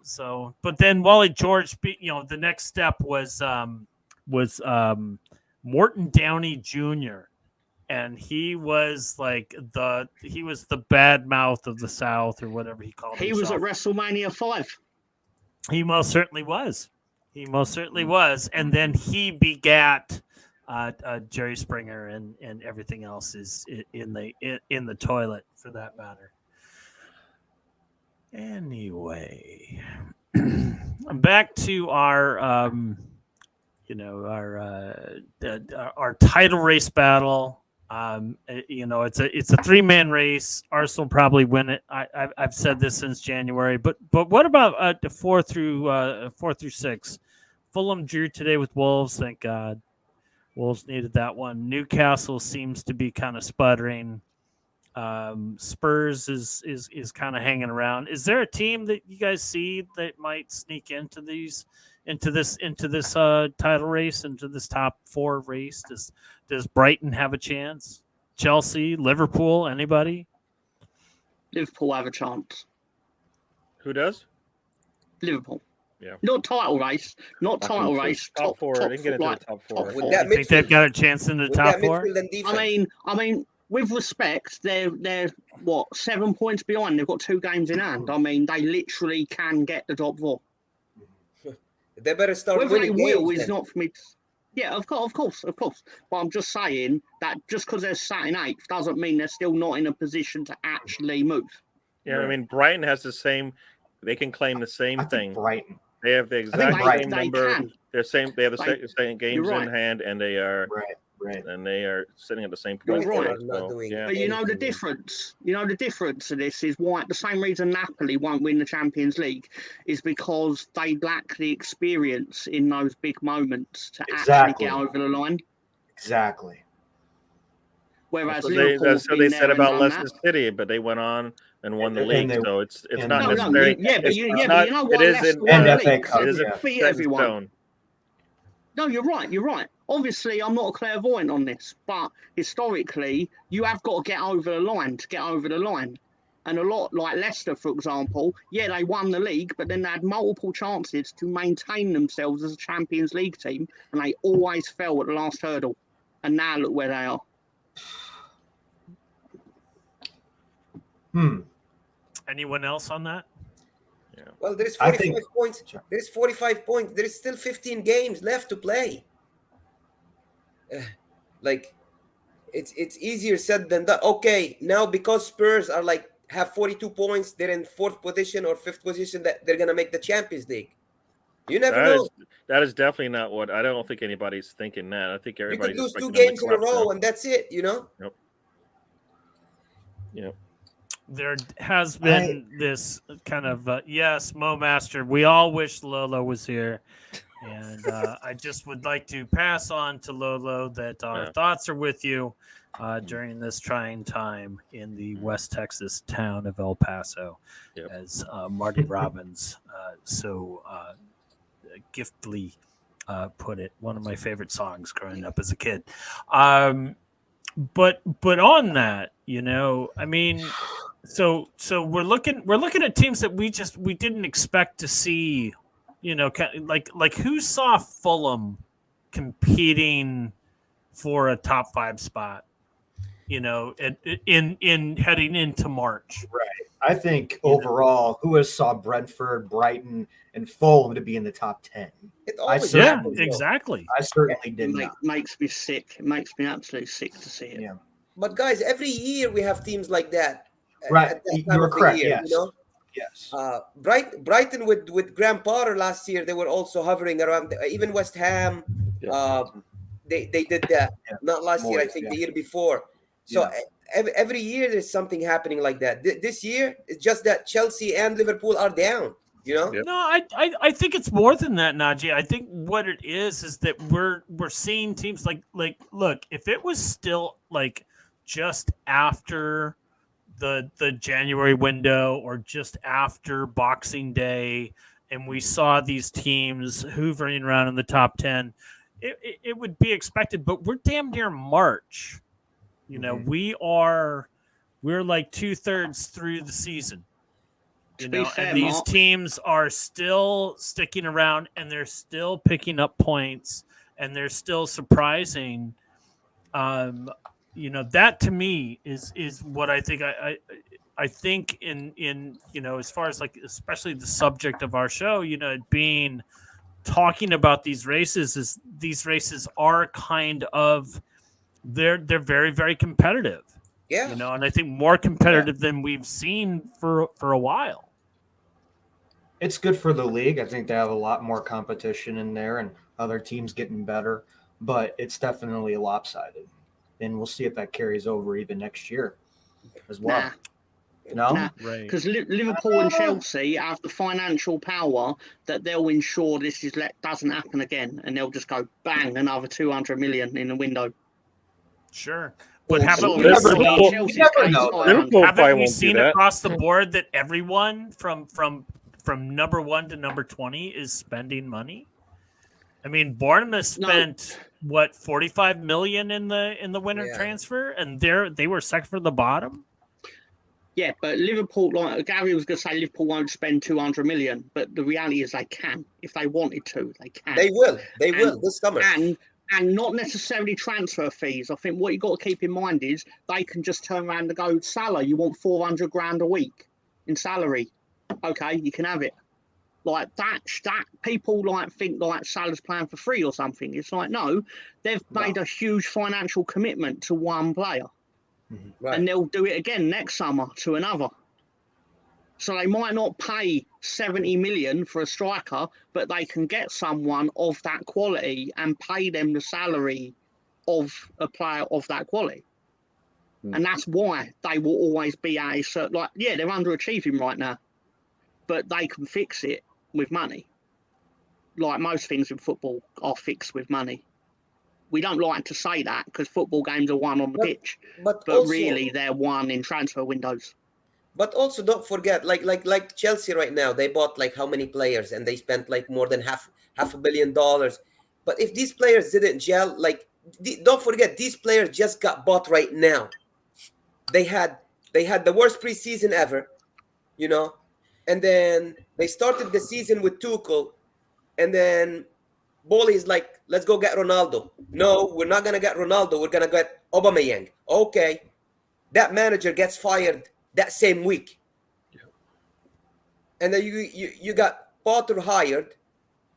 So, but then Wally George, the next step was Morton Downey Jr. And he was the bad mouth of the South or whatever he called himself. He was at WrestleMania 5. He most certainly was. And then he begat Jerry Springer, and everything else is in the toilet for that matter. Anyway, back to our our title race battle. It's a 3-man race. Arsenal probably win it. I've said this since January. But what about the 4 through 6? Fulham drew today with Wolves. Thank God. Wolves needed that one. Newcastle seems to be kind of sputtering. Spurs is kind of hanging around. Is there a team that you guys see that might sneak into this title race, into this top 4 race? Does Brighton have a chance? Chelsea, Liverpool, anybody? Liverpool have a chance. Who does? Liverpool. Yeah. Not title race. Not I title think so. race. Top 4. They can get into like, the top 4. top With 4. that You think they've midfield, got a chance in the with top that 4? midfield and defense. I mean, with respect, they're what 7 points behind. They've got 2 games in hand. I mean, they literally can get the top 4. They better start Whether they winning will games is then. not for me. Yeah, of course. But I'm just saying that just because they're sat in 8th doesn't mean they're still not in a position to actually move. Yeah, I mean, Brighton has the same. They can claim the same I think thing. Brighton. They have the exact Brighton- same They number. can. They're same. They have the They- same games you're right. in hand, and they are Right. and they are sitting at the same You're point. right. Are not doing yeah. But you know the anything. difference. You know the difference to this is why the same reason Napoli won't win the Champions League is because they lack the experience in those big moments to Exactly. actually get over the line. Exactly. Whereas That's Liverpool's what been they there said and about done Leicester that. City, but they went on and won the And league. they- So it's and- not No, necessarily. but it's you not- know it what? is Leicester in- won and the FA league, Cup, It is so a yeah. beat set in everyone. stone. No, you're right. Obviously, I'm not clairvoyant on this, but historically, you have got to get over the line to get over the line. And a lot, like Leicester, for example, yeah, they won the league, but then they had multiple chances to maintain themselves as a Champions League team, and they always fell at the last hurdle. And now look where they are. Anyone else on that? Well, there is I 45 think- points. Sure. There is 45 points. There is still 15 games left to play. Like, it's easier said than done. Okay, now because Spurs are like have 42 points, they're in 4th position or 5th position, that they're gonna make the Champions League. You never know. That is definitely not what I don't think anybody's thinking that. I think You everybody's could lose 2 expecting them to games in a collapse row, now. and that's it. You know. Yep. There has been this kind of yes, Mo Master. We all wish Lolo was here, and I just would like to pass on to Lolo that our thoughts are with you during this trying time in the West Texas town of El Paso, as Marty Robbins so giftily put it. One of my favorite songs growing up as a kid. But on that, I mean. So we're looking at teams that we didn't expect to see, like who saw Fulham competing for a top 5 spot, in heading into March. Right. I think overall, who has saw Brentford, Brighton, and Fulham to be in the top 10? It always Yeah, happens, though. exactly. I certainly did not. Makes me sick. It makes me absolutely sick to see it. Yeah. But guys, every year we have teams like that. Right. At that time You were of the correct. year, Yes. You know? Yes. Brighton with Graham Potter last year, they were also hovering around. Even West Ham, they did that. Yeah. Not last year, I Moyes, think yeah. the year before. So every year there's something happening like that. This year it's just that Chelsea and Liverpool are down. Yep. No, I think it's more than that, Najee. I think what it is that we're seeing teams like look, if it was still like just after the January window or just after Boxing Day, and we saw these teams hoovering around in the top 10, it would be expected. But we're damn near March. We're like 2/3 through the season. Fair, And these Mark, teams are still sticking around, and they're still picking up points, and they're still surprising. That to me is what I think. I think in as far as like especially the subject of our show, being talking about these races, is these races are kind of they're very, very competitive. Yeah. And I think more competitive than we've seen for a while. It's good for the league. I think they have a lot more competition in there and other teams getting better, but it's definitely lopsided. and we'll see if that carries over even next year as well. No, Nah, Right. because Liverpool and Chelsea have the financial power that they'll ensure this doesn't happen again, and they'll just go bang another 200 million in the window. Sure. But Or, haven't sorry, we Liverpool- seen, Chelsea's never case, know. 500. Liverpool probably haven't we won't do seen that. across the board that everyone from number 1 to number 20 is spending money? I mean, Bournemouth No. spent what 45 million in the winter Yeah. transfer, and they were second from the bottom. Yeah, but Liverpool, like Gary was going to say, Liverpool won't spend 200 million, but the reality is they can. If they wanted to, they can. They will. They will this summer. And not necessarily transfer fees. I think what you got to keep in mind is they can just turn around and go, Salah, you want 400 grand a week in salary? Okay, you can have it. Like that people like think like Salah's playing for free or something. It's like, no, they've made a huge financial commitment to one player. Right. And they'll do it again next summer to another. So they might not pay 70 million for a striker, but they can get someone of that quality and pay them the salary of a player of that quality. And that's why they will always be at a certain, like, yeah, they're underachieving right now, but they can fix it with money. Like most things in football are fixed with money. We don't like to say that because football games are won on the pitch, but also, really they're won in transfer windows. But also, don't forget, like Chelsea right now, they bought like how many players, and they spent like more than half $500 million. But if these players didn't gel, like don't forget, these players just got bought right now. They had the worst preseason ever, you know, and then they started the season with Tuchel, and then Boli is like, let's go get Ronaldo. No, we're not gonna get Ronaldo. We're gonna get Aubameyang. Okay, that manager gets fired that same week, and then you got Potter hired.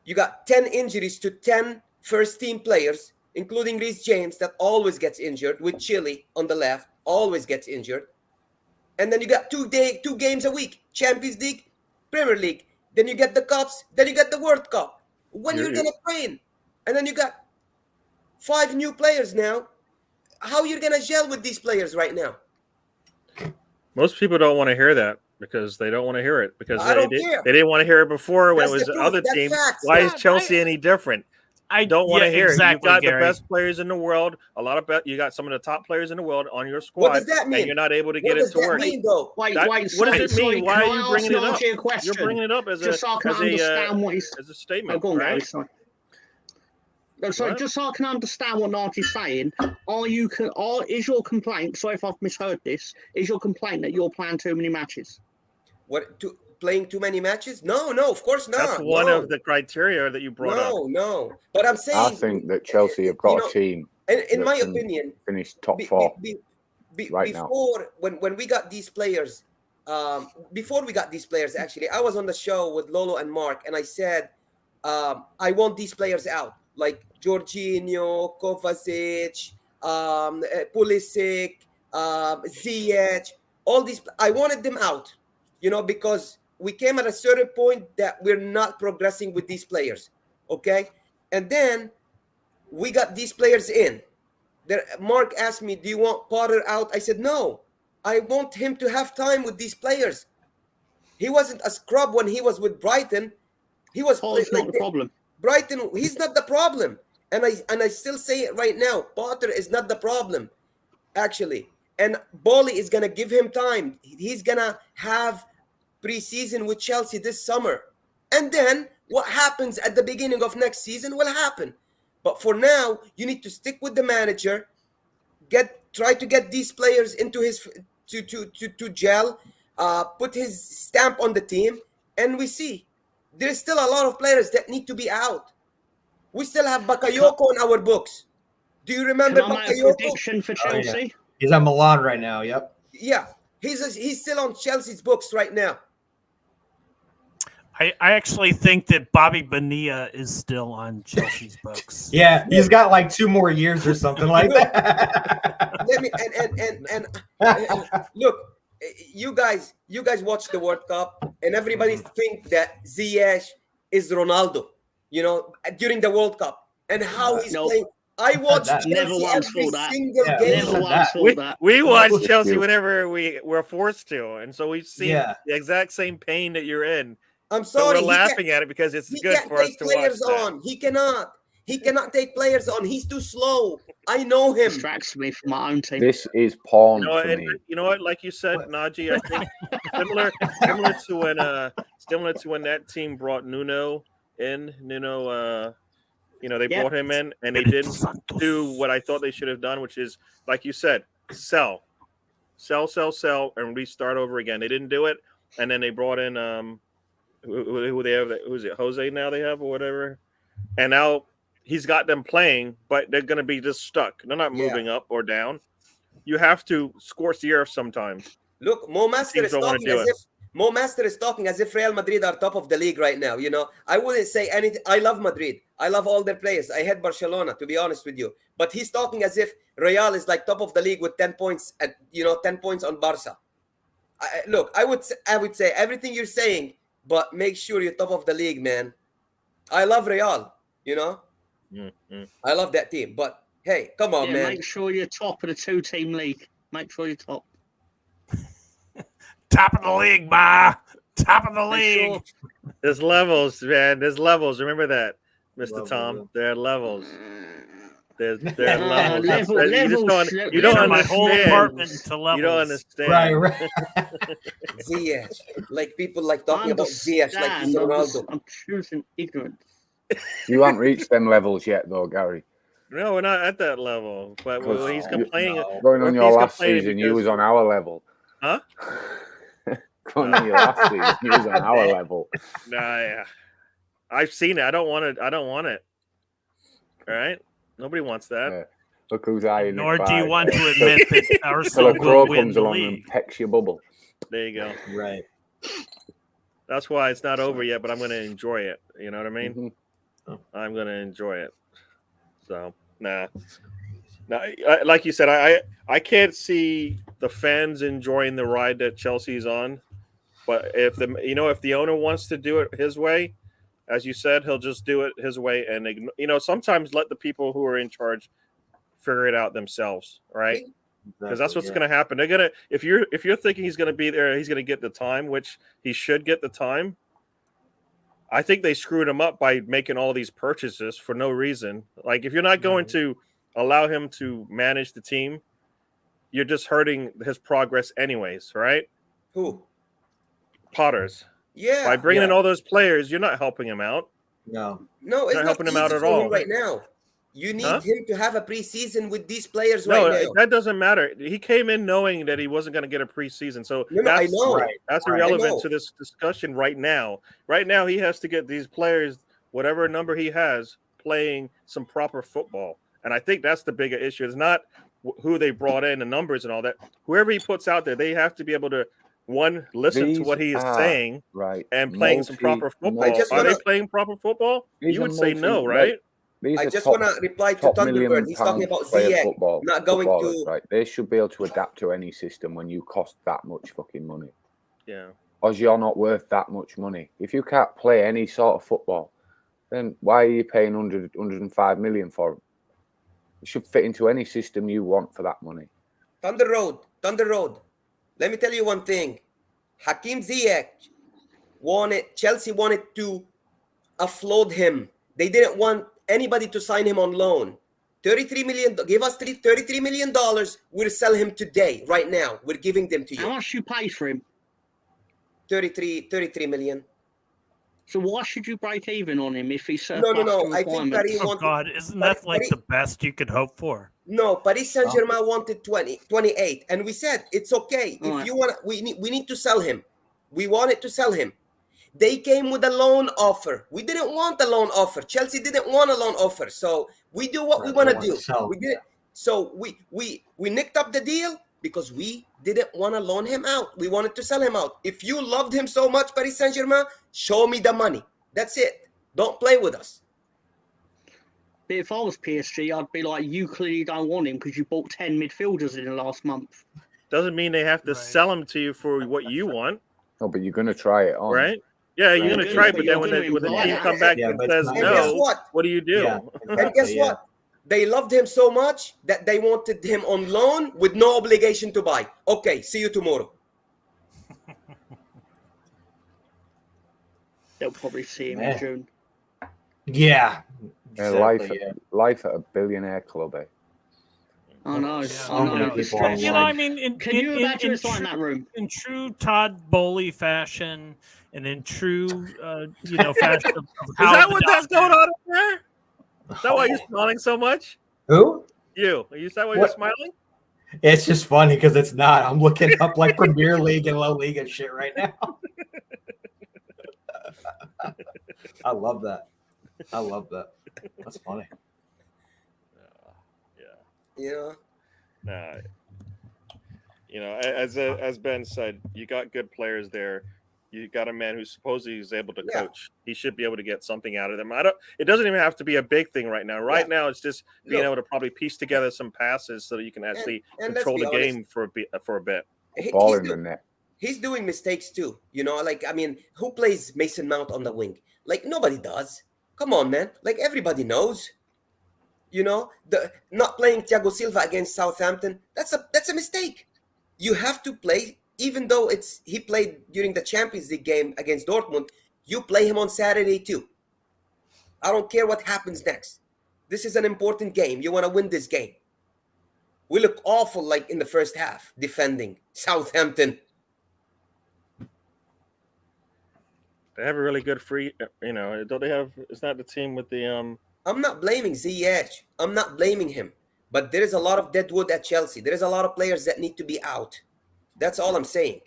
You got 10 injuries to 10 first-team players, including Reeves James, that always gets injured, with Chile on the left, always gets injured. And then you got two games a week, Champions League, Premier League. Then you get the Cups, then you get the World Cup. When you're going to train? And then you got 5 new players now. How you're going to gel with these players right now? Most people don't want to hear that because they don't want to hear it because I they don't care. didn't want to hear it before when That's it was the the truth. other That's team. facts. Why Yeah, is Chelsea any different? I Don't want to hear it. exactly, You've got Gary. the best players in the world. You got some of the top players in the world on your squad. What does that mean? And you're not able to What get it does to that work. mean, though? Wait, What sorry, does it sorry, mean? Why can are I you ask bringing it up? Nigel a question? You're bringing it up as Just so I can understand what he's... as a statement. Oh, go on, right? Gary, sorry. No, sorry, What? just so I can understand what Nigel's saying, is your complaint, sorry if I've misheard this, is your complaint that you're playing too many matches? Playing too many matches? No, of course not. That's one of the criteria that you brought up. No. But I'm saying, I think that Chelsea have got a team. in that my can opinion, finish top 4 right now. before when we got these players, before we got these players, actually, I was on the show with Lolo and Mark, and I said, I want these players out, like Jorginho, Kovacic, Pulisic, Ziyech, all these. I wanted them out, because we came at a certain point that we're not progressing with these players, okay? And then we got these players in. Mark asked me, do you want Potter out? I said, no. I want him to have time with these players. He wasn't a scrub when he was with Brighton. He was Potter's not the problem. Brighton, he's not the problem. And I still say it right now. Potter is not the problem, actually. And Boli is going to give him time. He's going to have preseason with Chelsea this summer. And then what happens at the beginning of next season will happen. But for now, you need to stick with the manager, try to get these players into his to gel, put his stamp on the team, and we see there's still a lot of players that need to be out. We still have Bakayoko in our books. Do you remember Can I make a Bakayoko? prediction for Chelsea? Oh, yeah. He's at Milan right now. Yep. Yeah, he's still on Chelsea's books right now. I actually think that Bobby Bonilla is still on Chelsea's books. Yeah, he's got like 2 more years or something like that. Let me and look, you guys watch the World Cup, and everybody think that Ziyech is Ronaldo, during the World Cup, and how he's playing. I watch that. Chelsea Never once every thought that. single Yeah, game. Never said once that. thought that. We watch With Chelsea you. whenever we're forced to, and so we've seen Yeah. the exact same pain that you're in. I'm So sorry, we're laughing at it because it's he good can't for us take to watch players that. on. He cannot. He cannot take players on. He's too slow. I know him. Distracts me from my own team. This is porn You know, for and me. you know what? Like you said, What? Najee, I think similar to when that team brought Nuno in. They Yep. brought him in and they didn't do what I thought they should have done, which is, like you said, sell, and restart over again. They didn't do it, and then they brought in who they have? Who's it? Jose now they have or whatever, and now he's got them playing, but they're going to be just stuck. They're not moving up or down. You have to scorch the earth sometimes. Look, Mo Master Teams is don't wanna talking do as it. if Mo Master is talking as if Real Madrid are top of the league right now. You know, I wouldn't say anything. I love Madrid. I love all their players. I hate Barcelona, to be honest with you. But he's talking as if Real is like top of the league with 10 points and 10 points on Barca. Look, I would say everything you're saying, but make sure you're top of the league, man. I love Real. I love that team, but hey, come on, man. Make sure you're top of the 2-team league. Make sure you're top. Top of the league, Ma. Top of the Make league. sure. There's levels, man. There's levels. Remember that, Mr. Levels, Tom. yeah. There are levels. There Yeah. are levels. Levels. You don't Turn my whole understand. apartment to levels. You don't understand. Right. Ziyech. Like people like talking about Ziyech like he's Ronaldo. I'm choosing ignorance. You haven't reached them levels yet, though, Gary. No, we're not at that level. But Because he's complaining. no. Going on He's your last complaining season, you because- was on our level. Huh? Going on your last season, you was on our level. Nah, yeah. I've seen it. I don't want it. All right? Nobody wants that. Yeah. Look who's eyeing Nor it do you by, want to till- admit that till Arsenal a crow will win comes the along and league. pecks your bubble. There you go. Right. That's why it's not over yet, but I'm going to enjoy it. You know what I mean? Mhm. I'm going to enjoy it. So, nah. Like you said, I can't see the fans enjoying the ride that Chelsea's on. But if the owner wants to do it his way, as you said, he'll just do it his way, and sometimes let the people who are in charge figure it out themselves, right? Because that's what's going to happen. They're gonna if you're thinking he's going to be there, he's going to get the time, which he should get the time. I think they screwed him up by making all these purchases for no reason. Like if you're not going to allow him to manage the team, you're just hurting his progress anyways, right? Who? Potters. Yeah. By bringing in all those players, you're not helping him out. No. No, it's not not helping him easy out at for him all. right now. You need Huh? him to have a preseason with these players No, right now. that doesn't matter. He came in knowing that he wasn't going to get a preseason, so No, I know. Right. that's Right. irrelevant I know. to this discussion right now. Right now, he has to get these players, whatever number he has, playing some proper football, and I think that's the bigger issue. It's not who they brought in, the numbers and all that. Whoever he puts out there, they have to be able to listen to what he is saying Right. and playing some proper football. Are they playing proper football? You would say no, right? I just want to reply to Thunderbird. He's talking about Ziyech not going to. Right. They should be able to adapt to any system when you cost that much fucking money. Yeah. Because you're not worth that much money. If you can't play any sort of football, then why are you paying 105 million for it? It should fit into any system you want for that money. Thunder Road. Let me tell you one thing. Hakim Ziyech Chelsea wanted to offload him. They didn't want anybody to sign him on loan. $33 million. Give us $33 million. We'll sell him today, right now. We're giving them to you. How much you pay for him? 33 million. So why should you break even on him if he's No. surpassed I think Paris Oh wanted. God, isn't that like the best you could hope for? No, Paris Saint-Germain wanted 28, and we said it's okay. All If right. you want, we need to sell him. We wanted to sell him. They came with a loan offer. We didn't want a loan offer. Chelsea didn't want a loan offer. So we do what we Right, want they to want do. to sell. We did. So we nicked up the deal because we didn't want to loan him out. We wanted to sell him out. If you loved him so much, Paris Saint-Germain, show me the money. That's it. Don't play with us. But if I was PSG, I'd be like, you clearly don't want him because you bought 10 midfielders in the last month. Doesn't mean they have to Right. sell him to you for what you want, No, but you're going to try it on. right? Yeah, you're Right. going to try, but then You're when gonna the imply team that. come back Yeah, and but says it's And not- guess no, what? what do you do? Yeah, And guess exactly, yeah. what? They loved him so much that they wanted him on loan with no obligation to buy. Okay, see you tomorrow. They'll probably see him Man. in June. Yeah. Life at a billionaire club, eh? I know. So I know. many The people stress. You know, I mean, Can you imagine it's like in that room? in true Todd Bowley fashion, and in true, fashion of Is how that the what that's going on up there? Is that why you're smiling so much? Who? You? Is that why you're What? smiling? It's just funny because it's not. I'm looking up like Premier League and La Liga shit right now. I love that. That's funny. Yeah. Nah. As Ben said, you got good players there. You got a man who supposedly is able to coach. He should be able to get something out of them. It doesn't even have to be a big thing right now. Right now, it's just being able to probably piece together some passes so that you can actually and control the honest, game for a bit. Ball in the net. He's doing mistakes too. Who plays Mason Mount on the wing? Like, nobody does. Come on, man. Like, everybody knows. Not playing Thiago Silva against Southampton, that's a mistake. You have to play, even though he played during the Champions League game against Dortmund, you play him on Saturday too. I don't care what happens next. This is an important game. You want to win this game. We look awful like in the first half defending Southampton. They have a really good don't they have, is that the team with the I'm not blaming Ziyech. I'm not blaming him. But there is a lot of dead wood at Chelsea. There is a lot of players that need to be out. That's all I'm saying.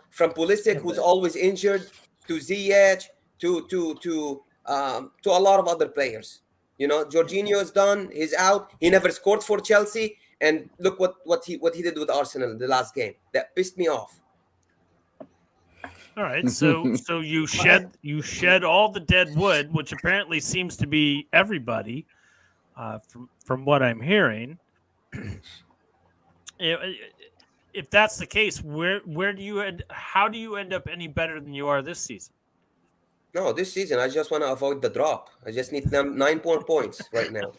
From Pulisic, who's always injured, to Ziyech, to a lot of other players. Jorginho is done. He's out. He never scored for Chelsea. And look what he did with Arsenal in the last game. That pissed me off. All right, so you shed all the dead wood, which apparently seems to be everybody, from what I'm hearing. If that's the case, where do you end? How do you end up any better than you are this season? No, this season I just want to avoid the drop. I just need 9 more points right now.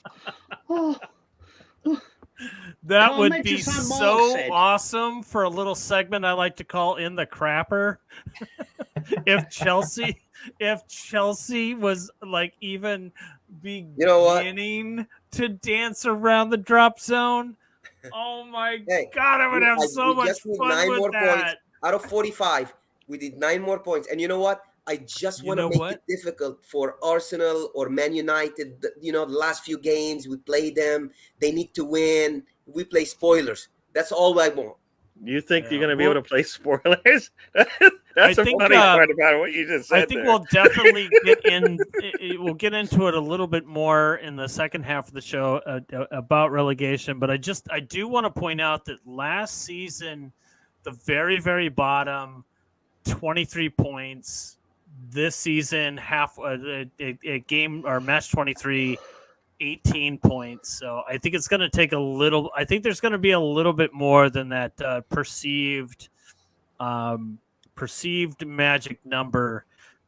That would be so awesome for a little segment I like to call In the Crapper. if Chelsea was like even beginning to dance around the drop zone. Oh my God, I would have so much fun with that. Points. Out of 45, we did 9 more points. And you know what? I just want to make it difficult for Arsenal or Man United. The last few games, we play them. They need to win. We play spoilers. That's all I want. You think you're going to be able to play spoilers? That's the funny part about what you just said. I think we'll definitely get in. We'll get into it a little bit more in the second half of the show about relegation. But I do want to point out that last season, the very, very bottom, 23 points. This season, a game or match 23, 18 points. So I think it's going to take I think there's going to be a little bit more than that perceived magic number.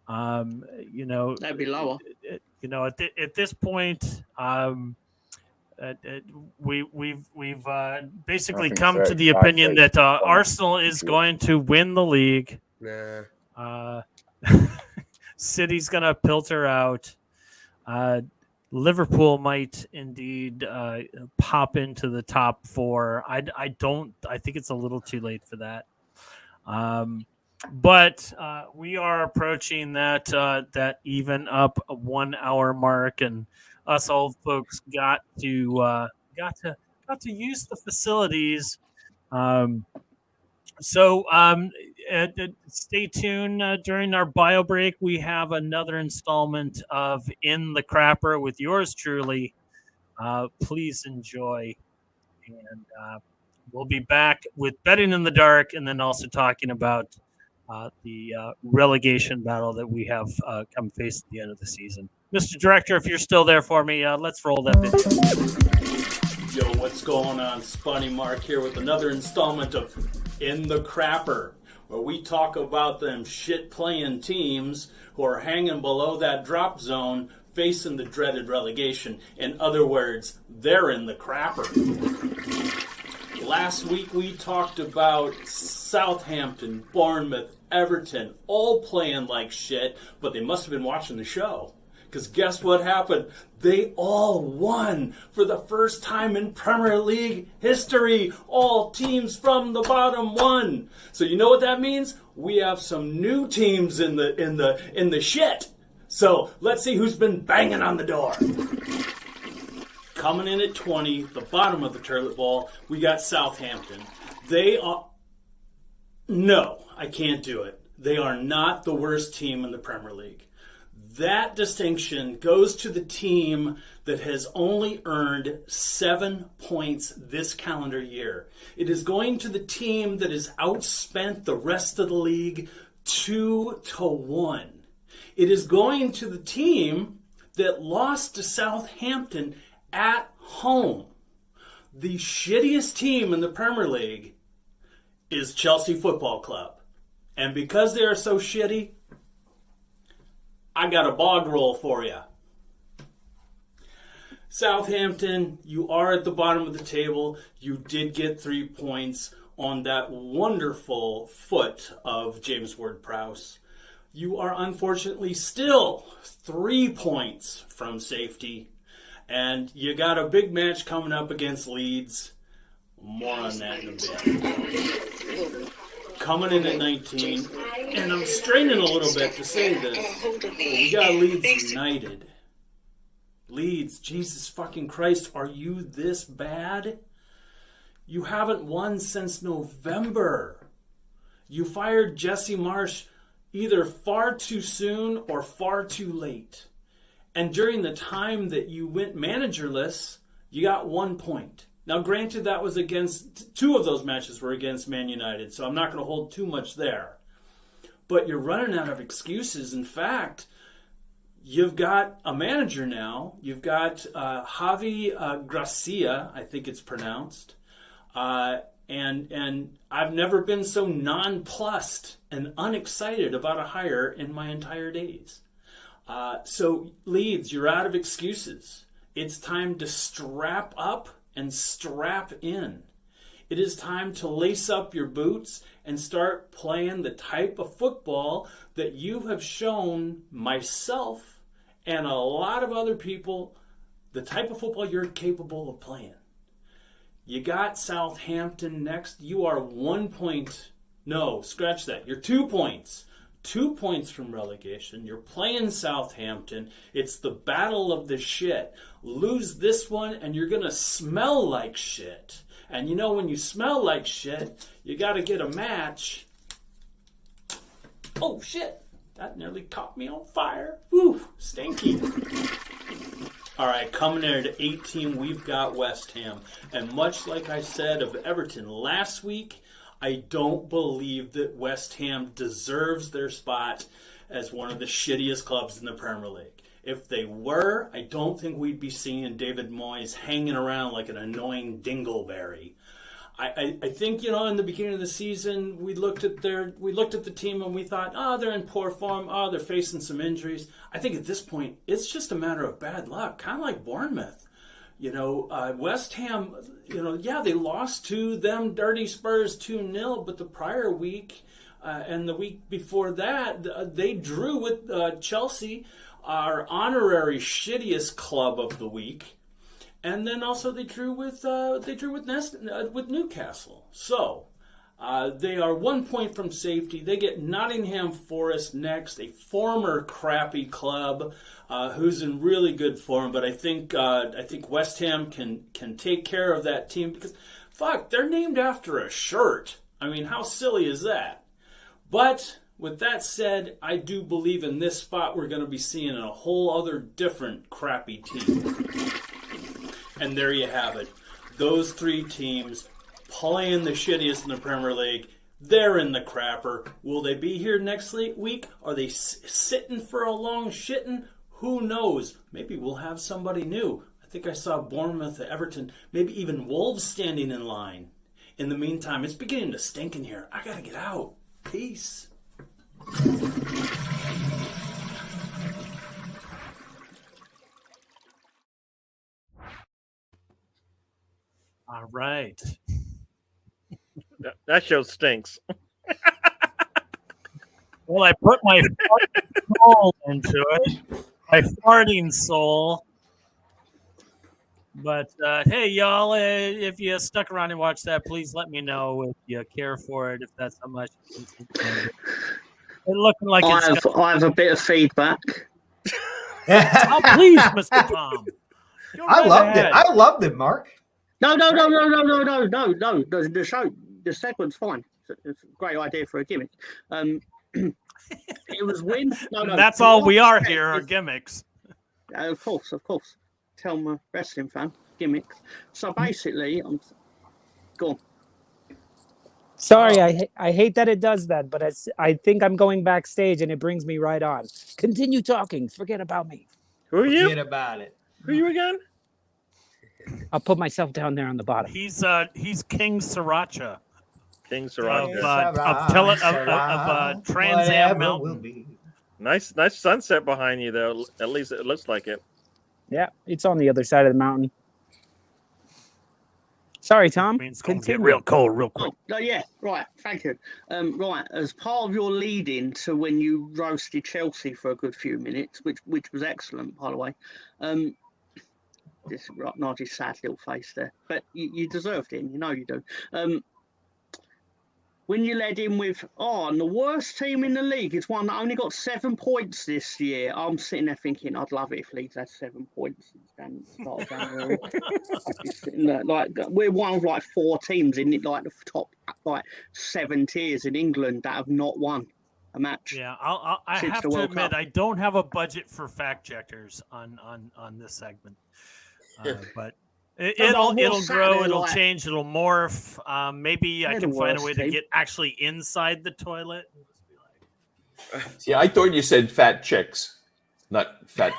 That'd be lower. At this point, we've basically come to the opinion that Arsenal is going to win the league. Nah. City's gonna filter out. Liverpool might indeed pop into the top 4. I think it's a little too late for that. But we are approaching that even up 1 hour mark, and us old folks got to use the facilities. So stay tuned. During our bio break, we have another installment of In the Crapper with yours truly. Please enjoy. And we'll be back with Betting in the Dark, and then also talking about the relegation battle that we have come face at the end of the season. Mr. Director, if you're still there for me, let's roll that video. Yo, what's going on? Spunny Mark here with another installment of In the Crapper, where we talk about them shit-playing teams who are hanging below that drop zone facing the dreaded relegation. In other words, they're in the crapper. Last week we talked about Southampton, Bournemouth, Everton, all playing like shit, but they must have been watching the show. Because guess what happened? They all won for the first time in Premier League history. All teams from the bottom won. So you know what that means? We have some new teams in the shit. So let's see who's been banging on the door. Coming in at 20, the bottom of the toilet bowl, we got Southampton. They are... No, I can't do it. They are not the worst team in the Premier League. That distinction goes to the team that has only earned 7 points this calendar year. It is going to the team that has outspent the rest of the league 2-1. It is going to the team that lost to Southampton at home. The shittiest team in the Premier League is Chelsea Football Club. And because they are so shitty, I got a bog roll for you. Southampton, you are at the bottom of the table. You did get 3 points on that wonderful foot of James Ward-Prowse. You are unfortunately still 3 points from safety. And you got a big match coming up against Leeds. More on that in a bit. Coming in at 19, and I'm straining a little bit to say this, but we got Leeds United. Leeds, Jesus fucking Christ, are you this bad? You haven't won since November. You fired Jesse Marsh either far too soon or far too late. And during the time that you went managerless, you got 1 point. Now, granted, that was against, 2 of those matches were against Man United, so I'm not going to hold too much there. But you're running out of excuses. In fact, you've got a manager now. You've got Javi Gracia, I think it's pronounced. And I've never been so nonplussed and unexcited about a hire in my entire days. So, Leeds, you're out of excuses. It's time to strap up and strap in. It is time to lace up your boots and start playing the type of football that you have shown myself and a lot of other people, the type of football you're capable of playing. You got Southampton next. You are 1 point. No, scratch that. You're 2 points. 2 points from relegation. You're playing Southampton. It's the battle of the shit. Lose this one and you're going to smell like shit. And you know, when you smell like shit, you got to get a match. Oh, shit. That nearly caught me on fire. Woo, stinky. All right, coming in at 18, we've got West Ham. And much like I said of Everton last week, I don't believe that West Ham deserves their spot as one of the shittiest clubs in the Premier League. If they were, I don't think we'd be seeing David Moyes hanging around like an annoying dingleberry. I think, you know, in the beginning of the season, we looked at the team and we thought, oh, they're in poor form. Oh, they're facing some injuries. I think at this point, it's just a matter of bad luck, kind of like Bournemouth. You know, West Ham, you know, yeah, they lost to them dirty Spurs 2-0, but the prior week and the week before that, they drew with Chelsea, our honorary shittiest club of the week, and then also they drew with Newcastle. So they are 1 point from safety. They get Nottingham Forest next, a former crappy club who's in really good form. But I think West Ham can take care of that team because, fuck, they're named after a shirt. I mean, how silly is that? But with that said, I do believe in this spot we're going to be seeing a whole other different crappy team. And there you have it. Those 3 teams playing the shittiest in the Premier League. They're in the crapper. Will they be here next week? Are they sitting for a long shitting? Who knows? Maybe we'll have somebody new. I think I saw Bournemouth, Everton, maybe even Wolves standing in line. In the meantime, it's beginning to stink in here. I gotta get out. Peace. All right. That show stinks. Well, I put my farting soul into it. My farting soul. But hey, y'all, if you stuck around and watched that, please let me know if you care for it, if that's how much you can. It's looking like I have a bit of feedback. Oh, please, Mr. Tom. I loved it. I loved it, Mark. No. The show, the segment's fine. It's a great idea for a gimmick. It was win. No. That's all we are here are gimmicks. Of course. Tell my wrestling fan gimmicks. So basically, go on. Sorry, I hate that it does that, but I think I'm going backstage and it brings me right on. Continue talking. Forget about me. Who are you? Forget about it. Who are you again? I'll put myself down there on the bottom. He's King Sriracha. King Of Sriracha. Trans Am Mountain. Nice sunset behind you, though. At least it looks like it. Yeah, it's on the other side of the mountain. Sorry, Tom. It's going to get real cold real quick. Oh, yeah, right. Thank you. Right, as part of your lead-in to when you roasted Chelsea for a good few minutes, which was excellent, by the way. This Najee's sad little face there, but you deserved it. You know you do. When you led in with, and the worst team in the league is one that only got 7 points this year. I'm sitting there thinking, I'd love it if Leeds had 7 points at the start of January. I'd be sitting there, like, we're one of like 4 teams in it, like the top 7 tiers in England that have not won a match. Yeah, I have to admit, I don't have a budget for fact checkers on this segment, but. It'll grow, it'll change, it'll morph. Maybe I can find a way to get actually inside the toilet. See, I thought you said fat chicks, not fat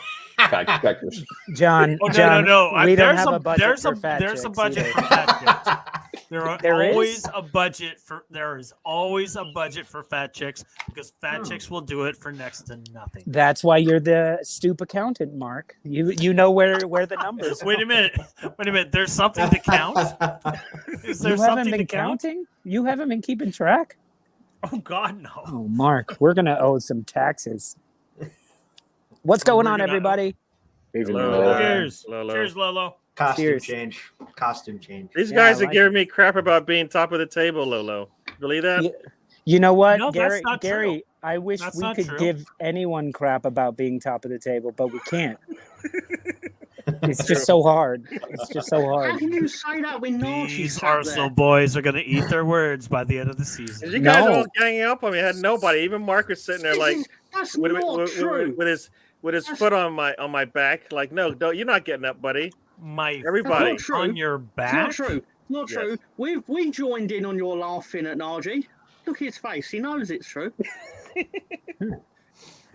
checkers. John, no. We don't have a budget for fat chicks. There's a budget for fat chicks. There is always a budget for fat chicks because fat chicks will do it for next to nothing. That's why you're the Stoop accountant, Mark. You know where the numbers are. Wait a minute. There's something to count? Is there something to counting? You haven't been keeping track? Oh God, no. Oh, Mark, we're gonna owe some taxes. What's going on, everybody? Cheers, Lolo. Costume change. These guys are giving me crap about being top of the table, Lolo. Believe that? You know what, No, that's not Gary? true. I wish That's we not could true. give anyone crap about being top of the table, but we can't. It's just so hard. It's just so How hard. can you say that when These Najee's Arsenal boys are going to eat their words by the end of the season. You guys No. all ganging up on me. I had nobody. Even Mark was sitting there like That's with, not true. with his foot on my back. Like, no, you're not getting up, buddy. Everybody That's not on true. your It's back. not true. Not Yes. true. We joined in on your laughing at Najee. Look at his face. He knows it's true.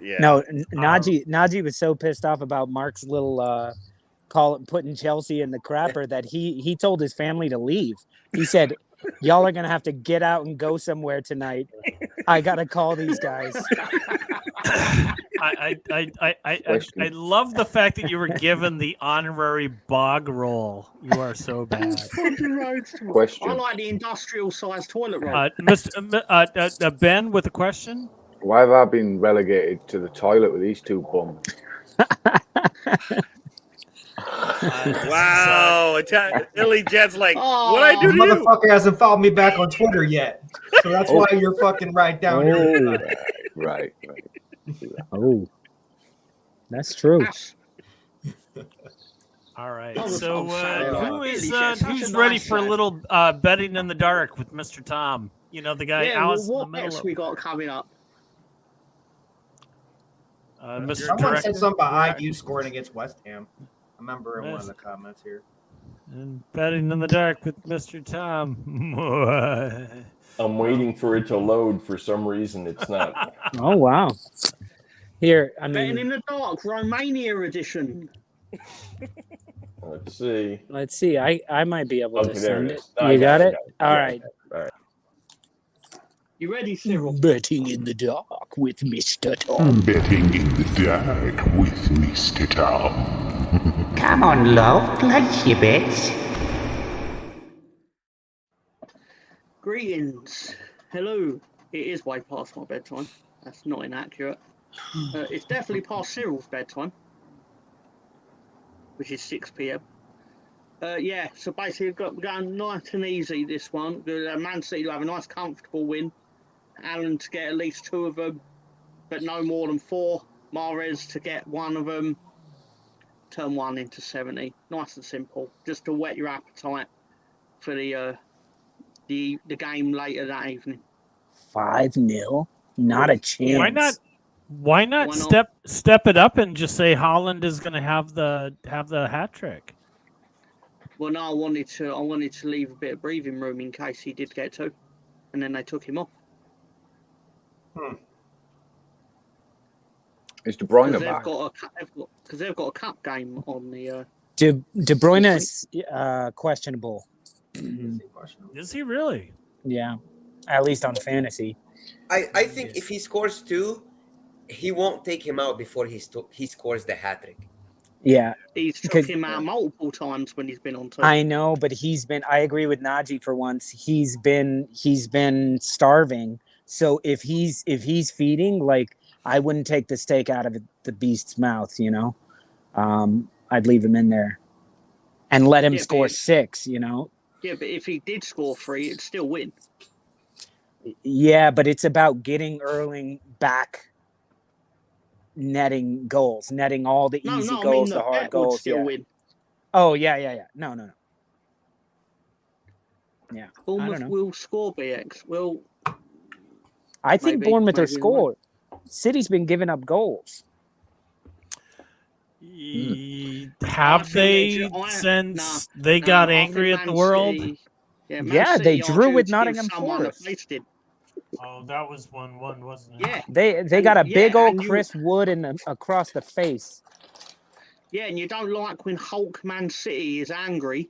Yeah. No, Najee was so pissed off about Mark's little putting Chelsea in the crapper that he told his family to leave. He said, "Y'all are gonna have to get out and go somewhere tonight. I gotta call these guys." I love the fact that you were given the honorary bog roll. You are so bad. Question. I like the industrial-sized toilet roll. Mr. Ben with a question. Why have I been relegated to the toilet with these two bums? Wow. ItalyJet's like, what I do to you? Motherfucker hasn't followed me back on Twitter yet. So that's why you're fucking right down here. Right. Oh, that's true. All right. Oh, So oh, who's ready for a little betting in the dark with Mr. Tom? You know, the guy out in the what middle bets of we got coming up? Mr. Someone Direct. said something about IU scoring against West Ham. I remember in one of the comments here. And betting in the dark with Mr. Tom. I'm waiting for it to load. For some reason, it's not. Oh wow. Here, I Betting mean, in the dark, Romania edition. Let's see. let's see. I might be able to Okay, there send it it. is. No, I You got it? I All got right. All right. You ready, Cyril? Betting in the dark with Mr. Tom. Betting in the dark with Mr. Tom. Come on, love, place your bets. Greetings. Hello. It is way past my bedtime. That's not inaccurate. It's definitely past Cyril's bedtime, which is 6 p.m. Yeah, so basically we're going nice and easy this one. Man City to have a nice comfortable win. Allen to get at least 2 of them, but no more than 4. Mahrez to get 1 of them. Turn 1 into 70. Nice and simple. Just to whet your appetite for the game later that evening. 5-0? Not a chance. Why not? Why not step it up and just say Holland is going to have the hat trick? Well, no, I wanted to leave a bit of breathing room in case he did get 2, and then they took him off. Is De Bruyne back? Because they've got a cup game on the. De Bruyne is questionable. Is he really? Yeah, at least on fantasy. I think if he scores 2, he won't take him out before he scores the hat trick. Yeah, he's took him out multiple times when he's been on 2. I know, but I agree with Najee for once. He's been starving. So if he's feeding, like, I wouldn't take the steak out of the beast's mouth, you know. I'd leave him in there and let him score 6, you know. Yeah, but if he did score 3, it'd still win. Yeah, but it's about getting Erling back, netting goals, netting all the easy goals, the hard goals. Still win. Oh, yeah. No. Yeah. Bournemouth will score, BX. Well, I think Bournemouth will score. City's been giving up goals. Have they since they got angry at the world? Yeah, they drew with Nottingham Forest. Oh, that was 1-1, wasn't it? Yeah. They got a big old Chris Wood across the face. Yeah, and you don't like when Hulk Man City is angry,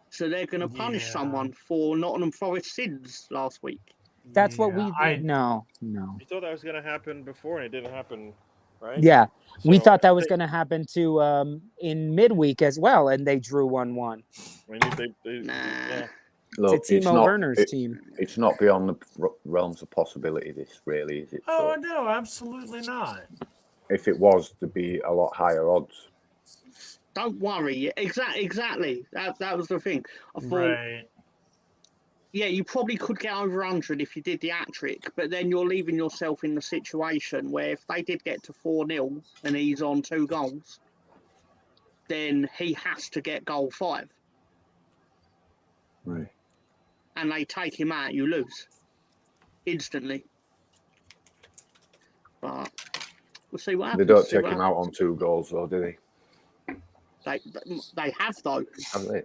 so they're going to punish someone for Nottingham Forest sins last week. That's what we did. No. You thought that was going to happen before, and it didn't happen, right? Yeah, so we thought that was going to happen to in midweek as well, and they drew 1-1. Look, it's Timo Werner's team. It's not beyond the realms of possibility, this really, is it? Oh, no, absolutely not. If it was, to be a lot higher odds. Don't worry. Exactly. That was the thing. I thought, yeah, you probably could get over 100 if you did the hat-trick, but then you're leaving yourself in the situation where if they did get to 4-0 and he's on 2 goals, then he has to get goal 5. Right. And they take him out, you lose instantly. But we'll see what happens. They don't take him out on 2 goals, though, do they? They have, though. Have they?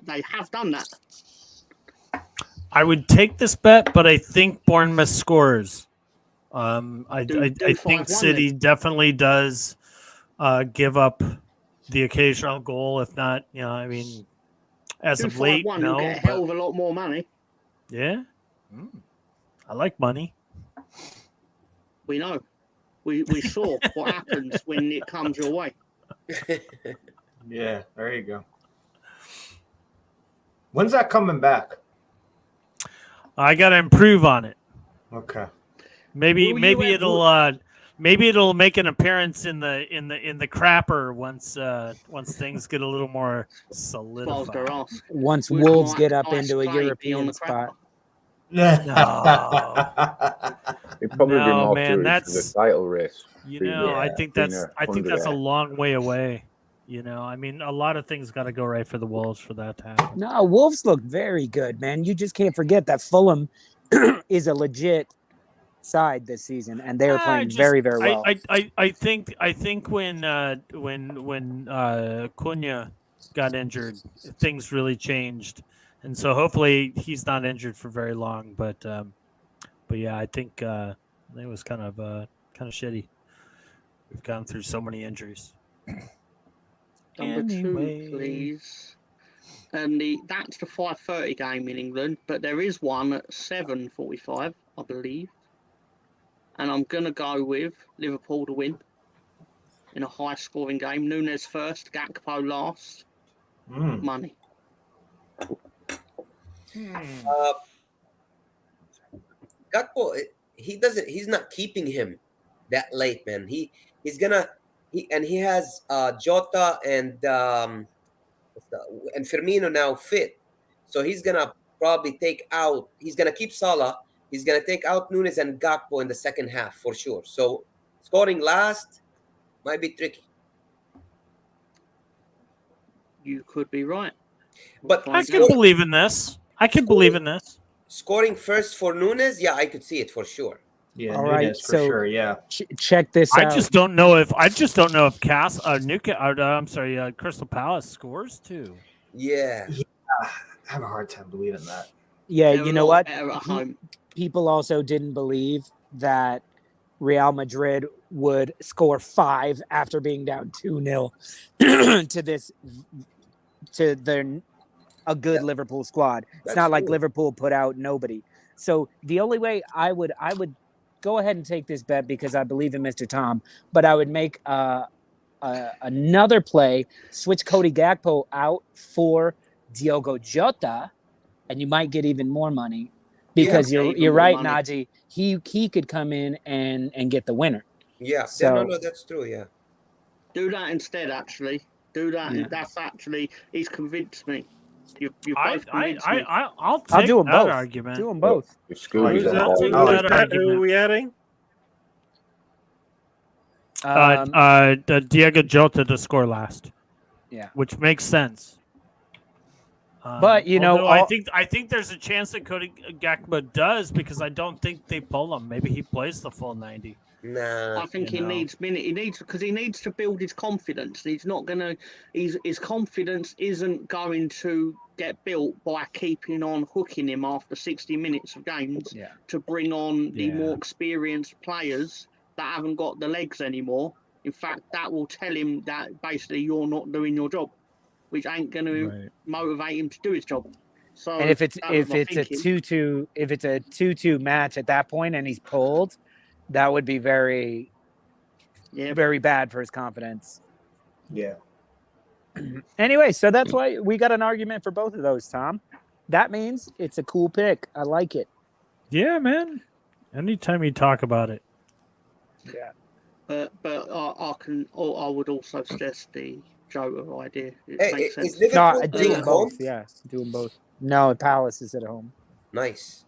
They have done that. I would take this bet, but I think Bournemouth scores. I think City definitely does give up the occasional goal, if not, you know, I mean, as of late, no. Get a hell of a lot more money. Yeah, I like money. We know. We saw what happens when it comes your way. Yeah, there you go. When's that coming back? I got to improve on it. Okay. Maybe it'll make an appearance in the crapper once things get a little more solidified. Once Wolves get up into a European spot. No. It'd probably be more man, the title race. You know, I think that's a long way away. You know, I mean, a lot of things got to go right for the Wolves for that to happen. No, Wolves look very good, man. You just can't forget that Fulham is a legit side this season, and they are playing very, very well. I think when Cunha got injured, things really changed, and so hopefully he's not injured for very long. But yeah, I think it was kind of shitty. We've gone through so many injuries. Number 2, please. And that's the 5:30 game in England, but there is one at 7:45, I believe. And I'm gonna go with Liverpool to win in a high-scoring game. Nunes first, Gakpo last. Money. Gakpo, he's not keeping him that late, man. He has Jota and Firmino now fit, so he's gonna probably he's gonna keep Salah. He's gonna take out Nunes and Gakpo in the second half for sure. So scoring last might be tricky. You could be right. But I can believe in this. Scoring first for Nunes, yeah, I could see it for sure. Yeah, All Nunes right, for so sure. Yeah. Check this out. I just don't know if Crystal Palace scores too. Yeah. I have a hard time believing that. Yeah, They're you a know lot what? better at home. People also didn't believe that Real Madrid would score 5 after being down 2-0 to a good Liverpool squad. It's not like Liverpool put out nobody. So the only way I would go ahead and take this bet because I believe in Mr. Tom, but I would make another play, switch Cody Gakpo out for Diogo Jota, and you might get even more money because you're right, Najee. He could come in and get the winner. Yeah. So, no, that's true. Yeah. Do that instead. Actually, do that. Yeah. That's actually he's convinced me. You both I'll I'll do them that both. argument. Do them both. Who are we adding? The Diego Jota to score last. Yeah, which makes sense. But you know, I think there's a chance that Cody Gakpo does because I don't think they pull him. Maybe he plays the full 90. Nah, I think he needs minute. He needs to build his confidence. He's not gonna. His confidence isn't going to get built by keeping on hooking him after 60 minutes of games to bring on the more experienced players that haven't got the legs anymore. In fact, that will tell him that basically you're not doing your job, which ain't going to motivate him to do his job. So, and if it's a 2-2 match at that point and he's pulled, that would be very bad for his confidence. Yeah. Anyway, so that's why we got an argument for both of those, Tom. That means it's a cool pick. I like it. Yeah, man. Anytime you talk about it. Yeah. But I would also suggest the Jota idea. It Hey, makes sense. is Liverpool do them both. Yeah, do them both. No, Palace is at home. Nice.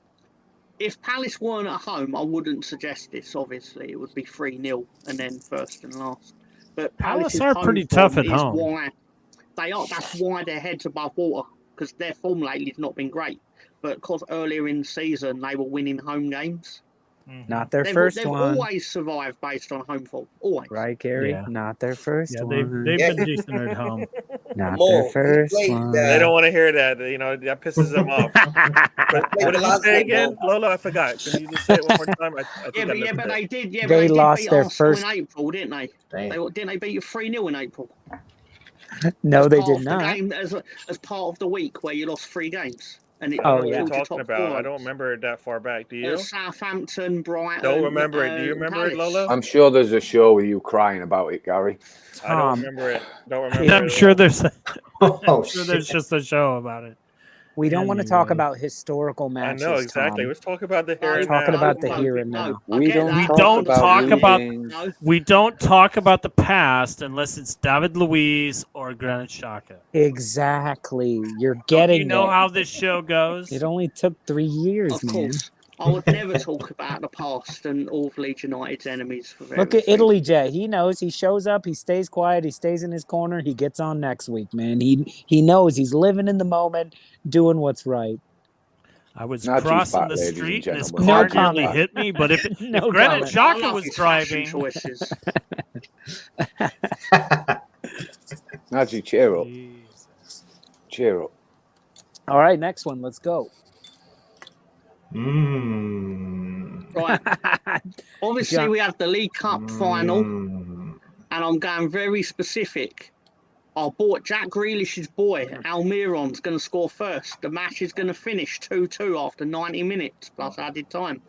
If Palace weren't at home, I wouldn't suggest this. Obviously, it would be 3-0 and then first and last. But Palace are pretty tough at home. Why they are. That's why their heads above water because their form lately has not been great. But because earlier in the season they were winning home games. Not their first they've one. They've always survived based on home form. Always. Right, Gary? Yeah. Not their first one. They've been decent at home. Not their first one. They don't want to hear that. You know, that pisses them off. What did you say again? Lolo, I forgot. Can you just say it one more time? But they did. Yeah, they but lost beat their Arsenal first in April, didn't they? Didn't they beat you 3-0 in April? No, they Part did of the not. game as part of the week where you lost 3 games. And it What are you killed your talking top about? 4. I don't remember it that far back. Do you? Southampton, Brighton. Don't remember it. Do you remember it, Lolo? I'm sure there's a show with you crying about it, Gary. I don't remember it. Don't remember. Yeah, I'm sure there's. Oh, there's just a show about it. We don't want to talk about historical matches. I know exactly. Tom. Let's talk about the here We're and talking now. about the here and now. We don't talk about the past unless it's David Luiz or Granit Xhaka. Exactly. You're getting. You know how this show goes. It only took 3 years, Of man. course. I would never talk about the past and all of Leeds United's enemies. For Look at ItalyJet. He knows. He shows up. He stays quiet. He stays in his corner. He gets on next week, man. He knows. He's living in the moment, doing what's right. I was Not crossing back, the ladies street and and this gentlemen. car No nearly comment. hit me. But if No Granit comment. Xhaka was driving, Najee, cheer up. Jesus. Cheer up. All right, next one. Let's go. Right. Obviously, we have the League Cup final, and I'm going very specific. I bought Jack Grealish's boy, Almiron's going to score first. The match is going to finish 2-2 after 90 minutes plus added time.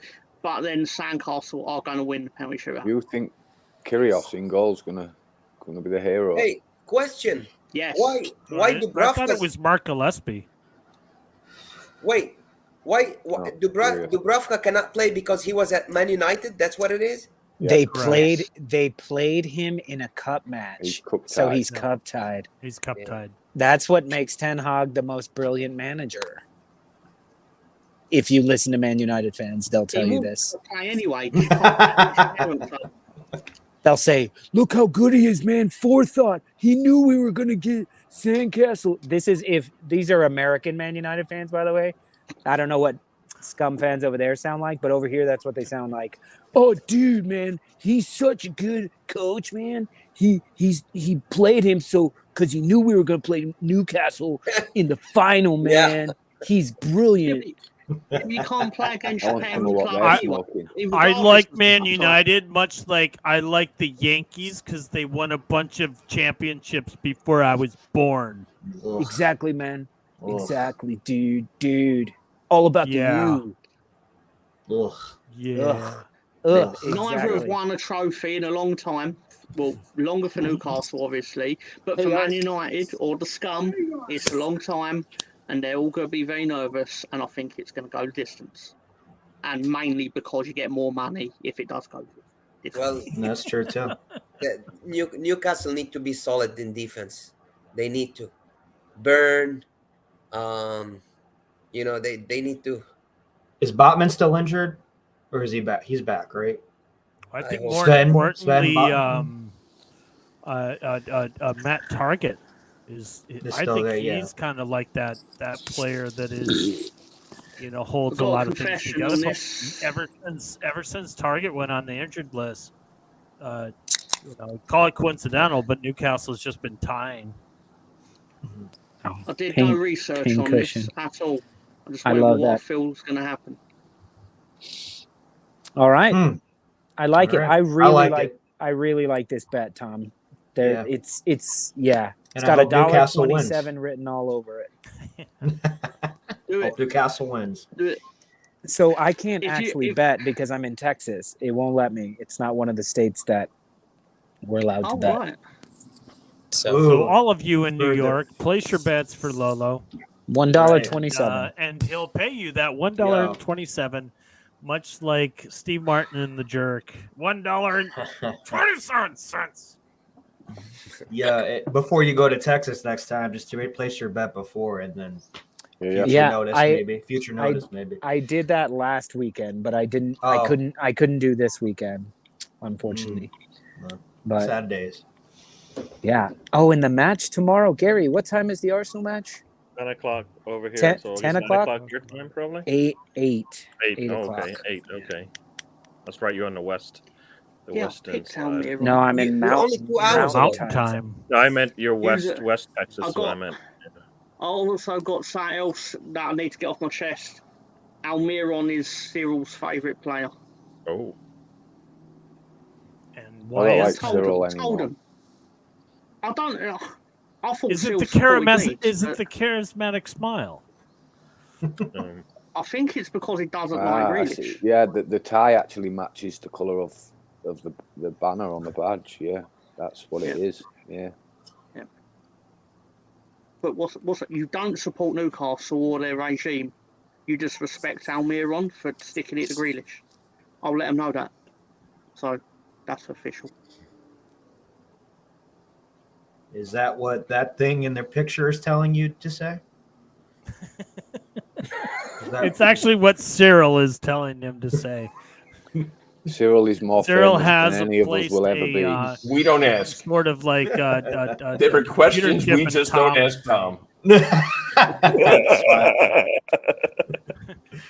But then Sandcastle are going to win the penalty shootout. You think Kyrgios in goal's gonna be the hero? Hey, question. Yes. Why I thought Dubravka's it was Mark Gillespie. wait? Why Oh, Dubravka cannot play because he was at Man United? That's what it is? They correct. played him in a cup match, He's cup so tied. he's No. cup tied. He's cup tied. That's what makes Ten Hag the most brilliant manager. If you listen to Man United fans, they'll tell you this. Play anyway. Just can't They'll say, "Look how good he is, man! Forethought. He knew we were gonna get Sandcastle." This is if these are American Man United fans, by the way. I don't know what scum fans over there sound like, but over here, that's what they sound like. Oh, dude, man, he's such a good coach, man. He played him so because he knew we were gonna play Newcastle in the final, man. He's brilliant. You can't play against I your want to know parents' what club they're anyway. smoking. I regardless like of Man the United much like I like the Yankees because they won a bunch of championships before I was born. Exactly, man. Ugh. Exactly, dude. All about Yeah. the you. Ugh. Yeah. Ugh, Neither have exactly. won a trophy in a long time. Well, longer for Newcastle, obviously, but for Man United or the scum, it's a long time, and they're all going to be very nervous. And I think it's going to go distance, and mainly because you get more money if it does go distance. Well, That's true too. Newcastle need to be solid in defense. They need to burn. You know, they need to. Is Botman still injured, or is he back? He's back, right? I think I hope more Sven importantly, Botman. Matt Target is. Is I still think there, yeah. he's kind of like that player that is, holds I've a got lot a of things confession together. on But this. ever since Target went on the injured list, call it coincidental, but Newcastle's just been tying. I did no research on cushion. this at all. I just I went love what I that. feel is going to happen. All right. Hmm. I like All it. right. I really like like. I really like this bet, Tom. There, Yeah. it's It's And I got hope Newcastle wins. $1.27 written all over it. Do it. Hope Newcastle wins. Do it. So I can't If you- actually if- bet because I'm in Texas. It won't let me. It's not one of the states that we're allowed to Oh, bet. right. So Ooh. So all of you in New Further. York, place your bets for Lolo. $1.27. And he'll pay you that $1.27, much like Steve Martin and the Jerk. $1.27. Yeah, before you go to Texas next time, just to place your bet before, and then Yeah. future notice, maybe. Future notice, maybe. I did that last weekend, but I didn't. Oh. I couldn't do this weekend, unfortunately. Well, But sad days. yeah. Oh, and the match tomorrow, Gary. What time is the Arsenal match? 10 o'clock over here. 10 so 10 9 o'clock? your time, probably? 8 8. Oh, o'clock. okay. 8. Okay. That's right. You're on the west. The Yeah, western pick Town side. Mirror. No, I'm in You're Mountain, only 2 hours Mountain time. time. No, I meant your Use west it. West Texas. I've Is what I got- meant. I also got something else that I need to get off my chest. Almiron is Cyril's favourite player. Oh. And I why don't like is Cyril Told anymore. him. I don't. I thought is it Cyril the scored charismatic? Leeds, Is it but the charismatic smile? I think it's because he doesn't like I Grealish. see. Yeah, the tie actually matches the colour of the banner on the badge. Yeah, that's what it is. Yeah. But what's it? You don't support Newcastle or their regime. You just respect Almiron for sticking it to Grealish. I'll let them know that. So that's official. Is that what that thing in their picture is telling you to say? It's actually what Cyril is telling him to say. Cyril is more Cyril famous has than any of us placed will ever a, be. We don't ask. sort of like Different questions. We computer just chip don't and ask Tom.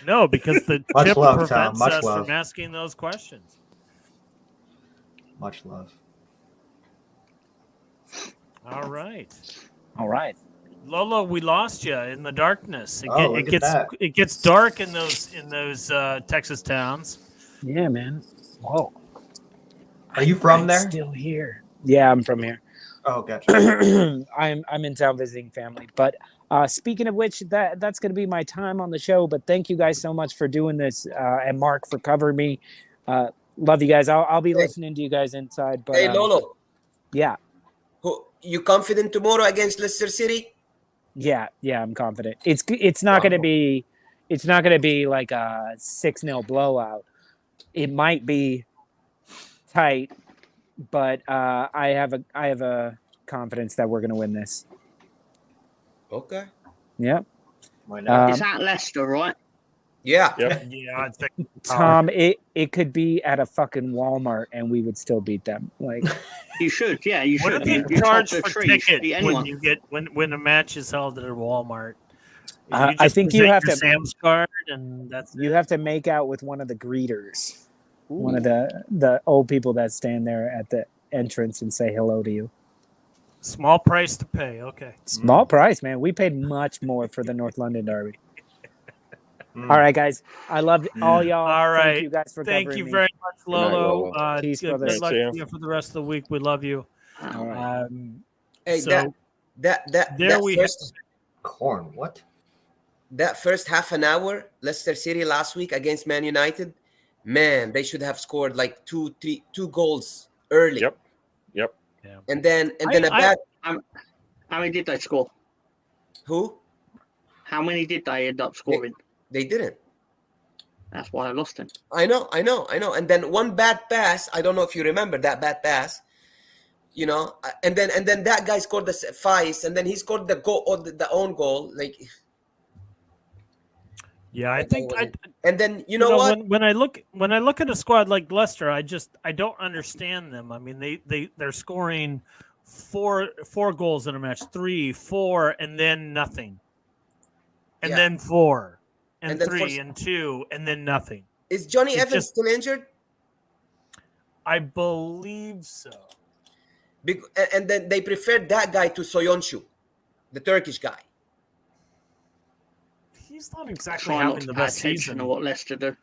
No, because the Much chip love, Tom. prevents Much us love. from asking those questions. Much love. All right, All right. Lolo, we lost you in the darkness. Look at that. It gets dark in those Texas towns. Yeah, man. Whoa. Are you from I'm there? Still here. Yeah, I'm from here. Oh, gotcha. I'm in town visiting family. But speaking of which, that's going to be my time on the show. But thank you guys so much for doing this, and Mark for covering me. Love you guys. I'll be listening to you guys inside. But Hey, Lolo, yeah, you confident tomorrow against Leicester City? yeah, I'm confident. It's not going to be it's not going to be like a 6-0 blowout. It might be tight, but I have a confidence that we're going to win this. Okay. Yep. Why not? Is that Leicester, right? Yeah. Yep. Yeah, I think Tom, it could be at a fucking Walmart and we would still beat them. Like, You should, yeah, you what should. do You they charge top the for tree, you should ticket beat when anyone. you get when a match is held at a Walmart? I just think you present have your to- Sam's card, and that's you it. have to make out with one of the greeters, one of the old people that stand there at the entrance and say hello to you. Small price to pay. Okay. Small price, man. We paid much more for the North London Derby. Mm. All right, guys. I love all y'all. All right. Thank you guys for Thank covering you me. very much, night, Lolo. Lolo. Peace, Good brothers. luck See ya. to you for the rest of the week. We love you. All right. Hey, So that there we have- first Corn. What? that first half an hour, Leicester City last week against Man United, man, they should have scored like two goals early. Yep. And then I- bad How many did they score? who? How many did they end up scoring? They didn't. That's why I lost him. I know. And then one bad pass. I don't know if you remember that bad pass. You know, and then that guy scored the Fice, and then he scored the goal or the own goal. Like, Yeah, I think and then you know what? when I look at a squad like Leicester, I don't understand them. I mean, they're scoring four goals in a match, 3, 4, and then nothing, and Yeah. then 4, and, And then 3, and 2, and then nothing. Is Johnny It's Evans just- still injured? I believe so. And then they preferred that guy to Soyuncu, the Turkish guy. He's not exactly Try not having to the pay best attention season. to what Leicester do.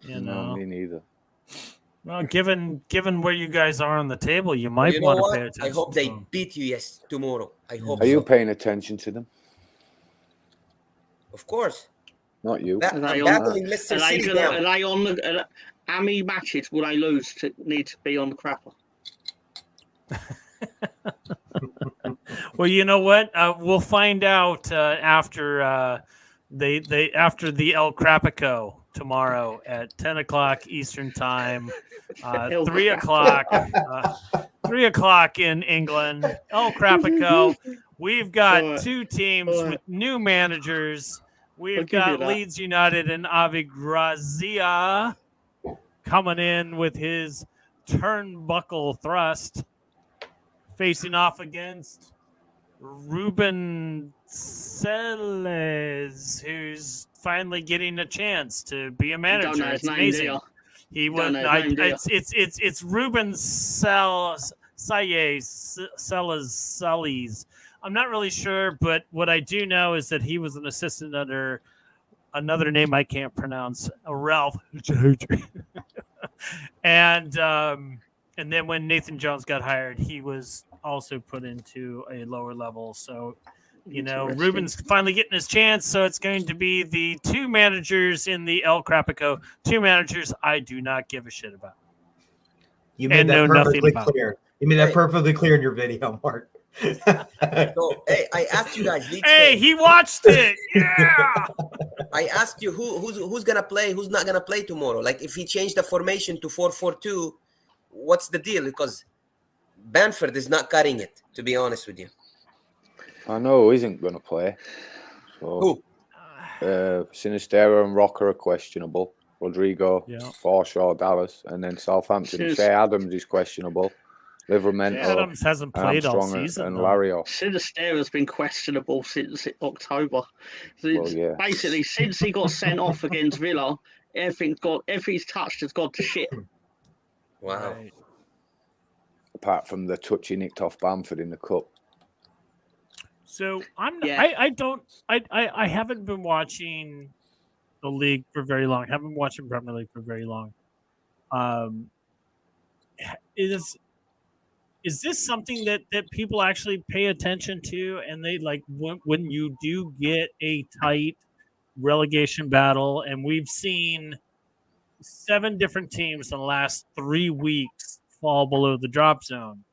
You No, know, me neither. well, given where you guys are on the table, you might You know want to what? pay attention. I hope to they them. beat you tomorrow. I hope Are you so. paying attention to them? Of course. Not you. I'm Are they battling Leicester Are they City gonna? now. Are they on the? How many matches will they lose to need to be on the crapper? Well, you know what? We'll find out after after the El Crapico tomorrow at 10 o'clock Eastern time, 3 o'clock, 3 o'clock in England. El Crapico. We've got two teams with new managers. We've give you got that. Leeds United and Avi Grazia coming in with his turnbuckle thrust, facing off against Ruben Celes, who's finally getting a chance to be a You manager. don't know his It's name, do amazing. you? He Don't was. know his name, do you? It's Ruben Celes. I'm not really sure, but what I do know is that he was an assistant under another name I can't pronounce, Ralph. And then when Nathan Jones got hired, he was also put into a lower level. So, you know, Interesting. Ruben's finally getting his chance. So it's going to be the two managers in the El Crapico, two managers I do not give a shit about. You made And that know nothing perfectly about it. clear. You made that Hey. perfectly clear in your video, Mark. So, hey, I asked you guys. Leeds Hey, fans, he watched it. Yeah. I asked you who's gonna play, who's not gonna play tomorrow. Like, if he changed the formation to 4-4-2, what's the deal? Because Bamford is not cutting it, to be honest with you. I know who isn't going to play. So, Who? Sinistera and Rocker are questionable. Rodrigo, Yeah. Forshaw, Dallas, and then Southampton. Since- Shea Adams is questionable. Livermento, Adams hasn't played all Armstrong, season. and though. Lario. Sinister has been questionable since October. So Well, it's yeah. basically, since he got sent off against Villa, everything's touched has gone to shit. Wow. Right. Apart from the touch he nicked off Bamford in the cup. So Yeah. I haven't been watching the league for very long. Haven't been watching Premier League for very long. Is this something that people actually pay attention to, and they like when you do get a tight relegation battle, and we've seen 7 different teams in the last 3 weeks fall below the drop zone.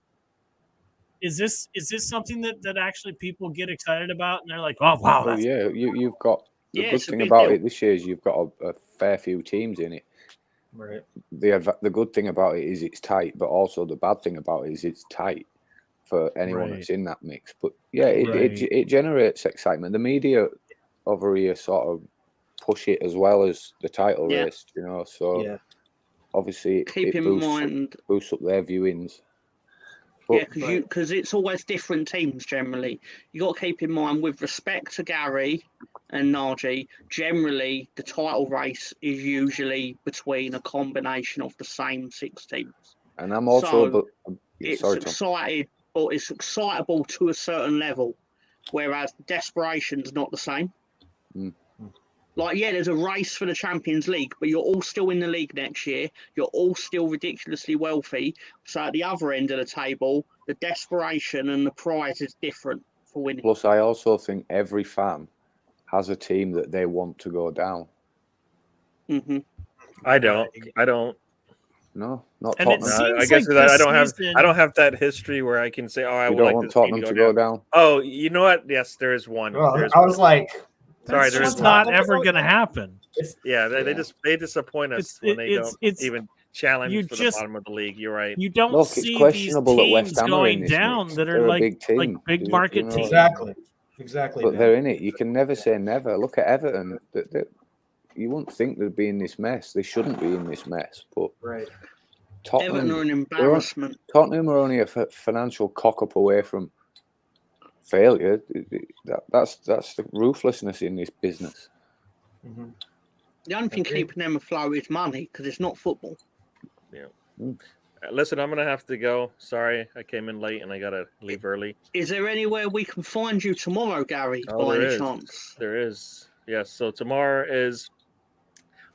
Is this something that actually people get excited about, and they're like, oh wow, Oh that's yeah, you've got Yeah, good it's a thing big about deal. it this year is you've got a fair few teams in it. Right. The good thing about it is it's tight, but also the bad thing about it is it's tight for anyone Right. that's in that mix. But yeah, Right. it generates excitement. The media over here sort of push it as well as the title Yeah. race, you know. So Yeah. obviously Keep it in mind, boosts up their viewings. But yeah, because it's always different teams generally. You got to keep in mind, with respect to Gary and Naji, generally the title race is usually between a combination of the same 6 teams. and I'm also So yeah, it's sorry, Tom. excited, or it's excitable to a certain level, whereas desperation's not the same. Mm. Like, yeah, there's a race for the Champions League, but you're all still in the league next year. You're all still ridiculously wealthy. So at the other end of the table, the desperation and the prize is different for winning. Plus, I also think every fan has a team that they want to go down. Hmm. I don't. No, not And it Tottenham. seems I guess like that this I don't have that history where I can say, oh, I You would don't like want this team Tottenham to to go go down. down. Oh, you know what? Yes, there is one. Well, There's I was one. like, Sorry, That's there is just one. not ever going to happen. Yeah, Yeah. they disappoint us when they don't even challenge for the bottom of the league. You're right. You don't Look, it's see these questionable that West teams Ham are in going this down mix. that are They're a like big team. big You market know, teams. Exactly. But Ben. they're in it. You can never say never. Look at Everton. You wouldn't think they'd be in this mess. They shouldn't be in this mess. But Right. Everton are an Tottenham embarrassment. Tottenham are only a financial cock up away from failure. That's the ruthlessness in this business. Mm-hmm. The only thing Agreed. keeping them afloat is money, because it's not football. Yeah. Mm. Listen, I'm gonna have to go. Sorry, I came in late and I gotta leave early. Is there anywhere we can find you tomorrow, Gary, Oh, by there any is. chance? There is. Yes. So tomorrow is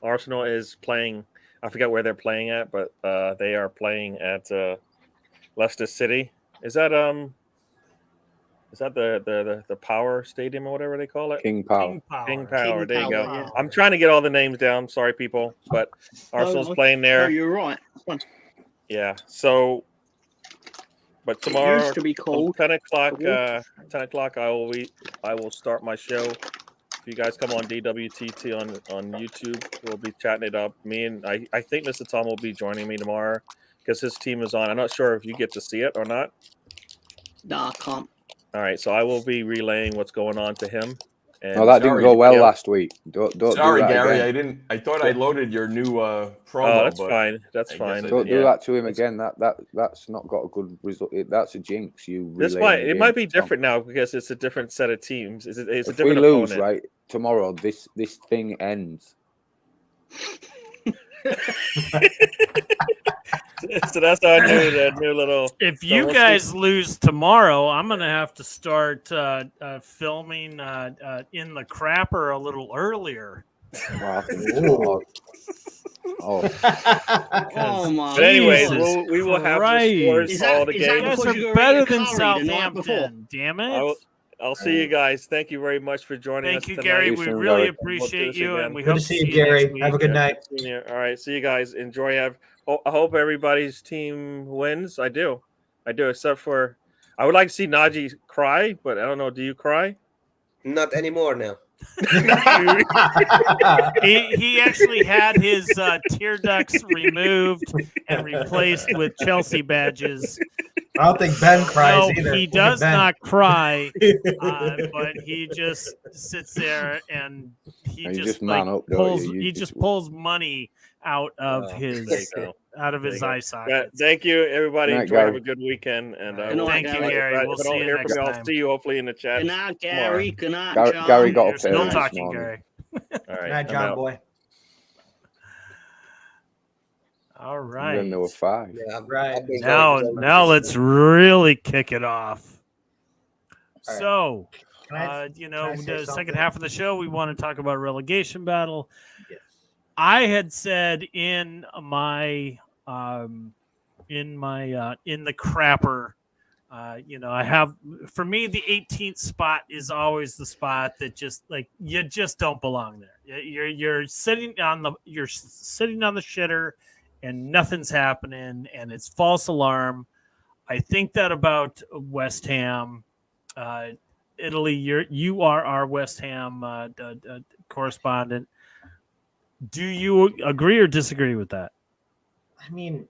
Arsenal is playing. I forget where they're playing at, but they are playing at Leicester City. Is that the Power Stadium or whatever they call it? King Power. King Power. There you go. Yeah. I'm trying to get all the names down. Sorry, people, but Arsenal's playing there. No, you're right. Yeah. So, but It tomorrow, used to be called 10 o'clock. the 10 o'clock. I will start my show. If you guys come on DWTT on YouTube, we'll be chatting it up. Me and I think Mr. Tom will be joining me tomorrow because his team is on. I'm not sure if you get to see it or not. No, I can't. All right, so I will be relaying what's going on to him. And No, that didn't go well last week. Don't Sorry, do that Gary. again. I thought I loaded your new promo. Oh, that's but fine. That's I guess fine. I Don't didn't. do that to him again. That's not got a good result. That's a jinx. It might be different now because it's a different set of teams. It's a If different we lose, opponent. right, tomorrow, this thing ends. So that's our new little. If so you we'll guys see. lose tomorrow, I'm gonna have to start filming in the crapper a little earlier. Wow. Ooh. Oh, Oh my! But anyways, Jesus we will have the Christ. scores Is for all that- the is that You games. guys because are you're better eating than curry the night before? Southampton. Damn it! I'll see you guys. Thank you very much for joining us Thank you, tonight. Gary. See you We soon, really Gary. appreciate this you, again. and we Good hope to see you, next Gary. week. Have a good night. Good seeing you. All right, see you guys. Enjoy. I hope everybody's team wins. I do, except for I would like to see Najee cry, but I don't know. Do you cry? Not anymore now. He actually had his tear ducts removed and replaced with Chelsea badges. I don't think Ben cries No, either. he Look at does Ben. not cry, but he just sits there and he you just just man like up, don't pulls. you? You He just pulls money out of There his you go. eye Yeah, socket. thank you, everybody. Good night, Enjoy. Gary. Have a good weekend, and Good night, Thank you, Gary. If We'll I see don't you hear next from you, I'll time. see you hopefully in the chat. Good night, Gary. Good night, Gary, John. Gary got You're up still early this talking, morning. Gary. All right, Good night, I'm John out. boy. All And right. then there were 5. Yeah, Right. I've been Now going to let's really kick it off. All right. So, Can I say the second something? half of the show, we want to talk about relegation battle. Yes. I had said in my in the crapper, I have, for me, the 18th spot is always the spot that just like you just don't belong there. You're sitting on the shitter, and nothing's happening, and it's false alarm. I think that about West Ham. Italy, you are our West Ham correspondent. Do you agree or disagree with that? I mean,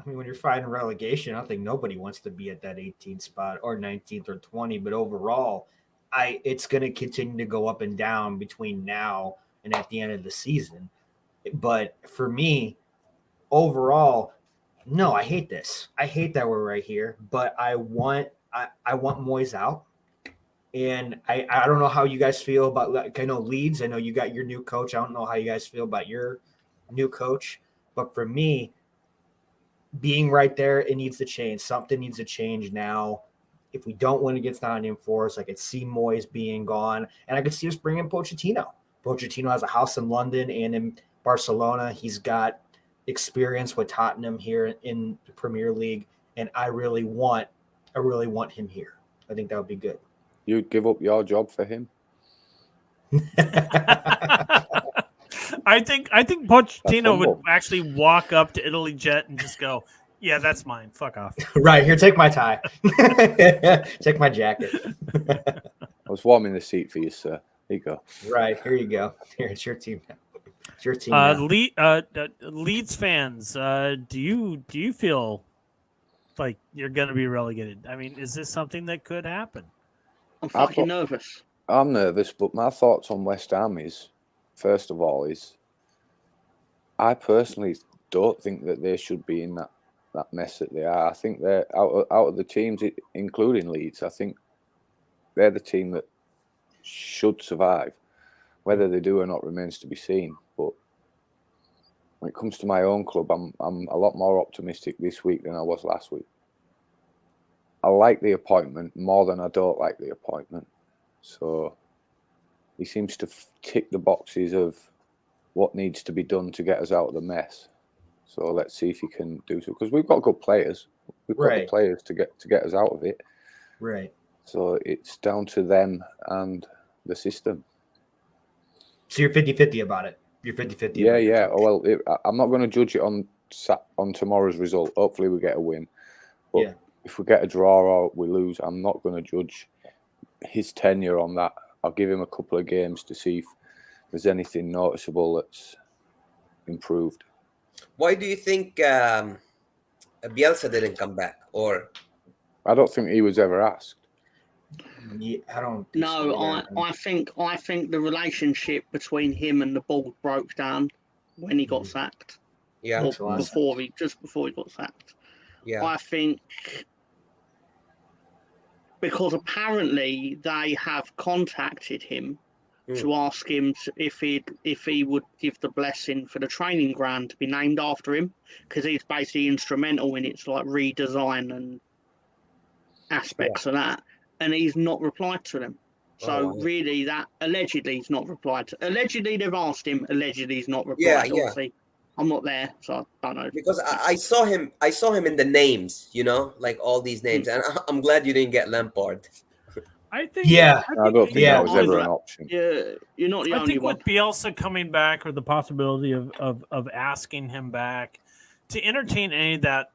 when you're fighting relegation, I don't think nobody wants to be at that 18th spot or 19th or 20. But overall, it's going to continue to go up and down between now and at the end of the season. But for me, overall, no, I hate this. I hate that we're right here. But I want Moyes out. And I don't know how you guys feel about, like, I know Leeds. I know you got your new coach. I don't know how you guys feel about your new coach. But for me, being right there, it needs to change. Something needs to change now. If we don't win against Nottingham Forest, I could see Moyes being gone, and I could see us bringing Pochettino. Pochettino has a house in London and in Barcelona. He's got experience with Tottenham here in the Premier League, and I really want him here. I think that would be good. You'd give up your job for him? I think Pochettino would actually walk up to ItalyJet and just go, "Yeah, that's mine. Fuck off." Right, here, take my tie. Take my jacket. I was warming the seat for you, sir. Here you go. Right, here you go. Here, it's your team now. It's your team now. Leeds fans, do you feel like you're going to be relegated? I mean, is this something that could happen? I'm fucking nervous. I'm nervous, but my thoughts on West Ham is, first of all, I personally don't think that they should be in that mess that they are. I think they're out of the teams, including Leeds. I think they're the team that should survive. Whether they do or not remains to be seen. But when it comes to my own club, I'm a lot more optimistic this week than I was last week. I like the appointment more than I don't like the appointment. So he seems to tick the boxes of what needs to be done to get us out of the mess. So let's see if he can do so, because we've got good players. We've got the players to get us out of it. Right. So it's down to them and the system. So you're 50-50 about it. You're 50-50. Yeah. Well, I'm not going to judge it on tomorrow's result. Hopefully we get a win. But if we get a draw or we lose, I'm not going to judge his tenure on that. I'll give him a couple of games to see if there's anything noticeable that's improved. Why do you think Bielsa didn't come back? Or I don't think he was ever asked. Yeah, I don't. No, I think the relationship between him and the board broke down when he got sacked. Yeah, or before he got sacked. Yeah, I think because apparently they have contacted him to ask him if he would give the blessing for the training ground to be named after him, because he's basically instrumental in its like redesign and aspects of that, and he's not replied to them. So really, that allegedly he's not replied to. Allegedly they've asked him. Allegedly he's not replied. Obviously, I'm not there, so I don't know. Because I saw him in the names, like all these names, and I'm glad you didn't get Lampard. I think. I don't think that was ever an option. Yeah, you're not the I only think one. with Bielsa coming back, or the possibility of asking him back, to entertain any of that,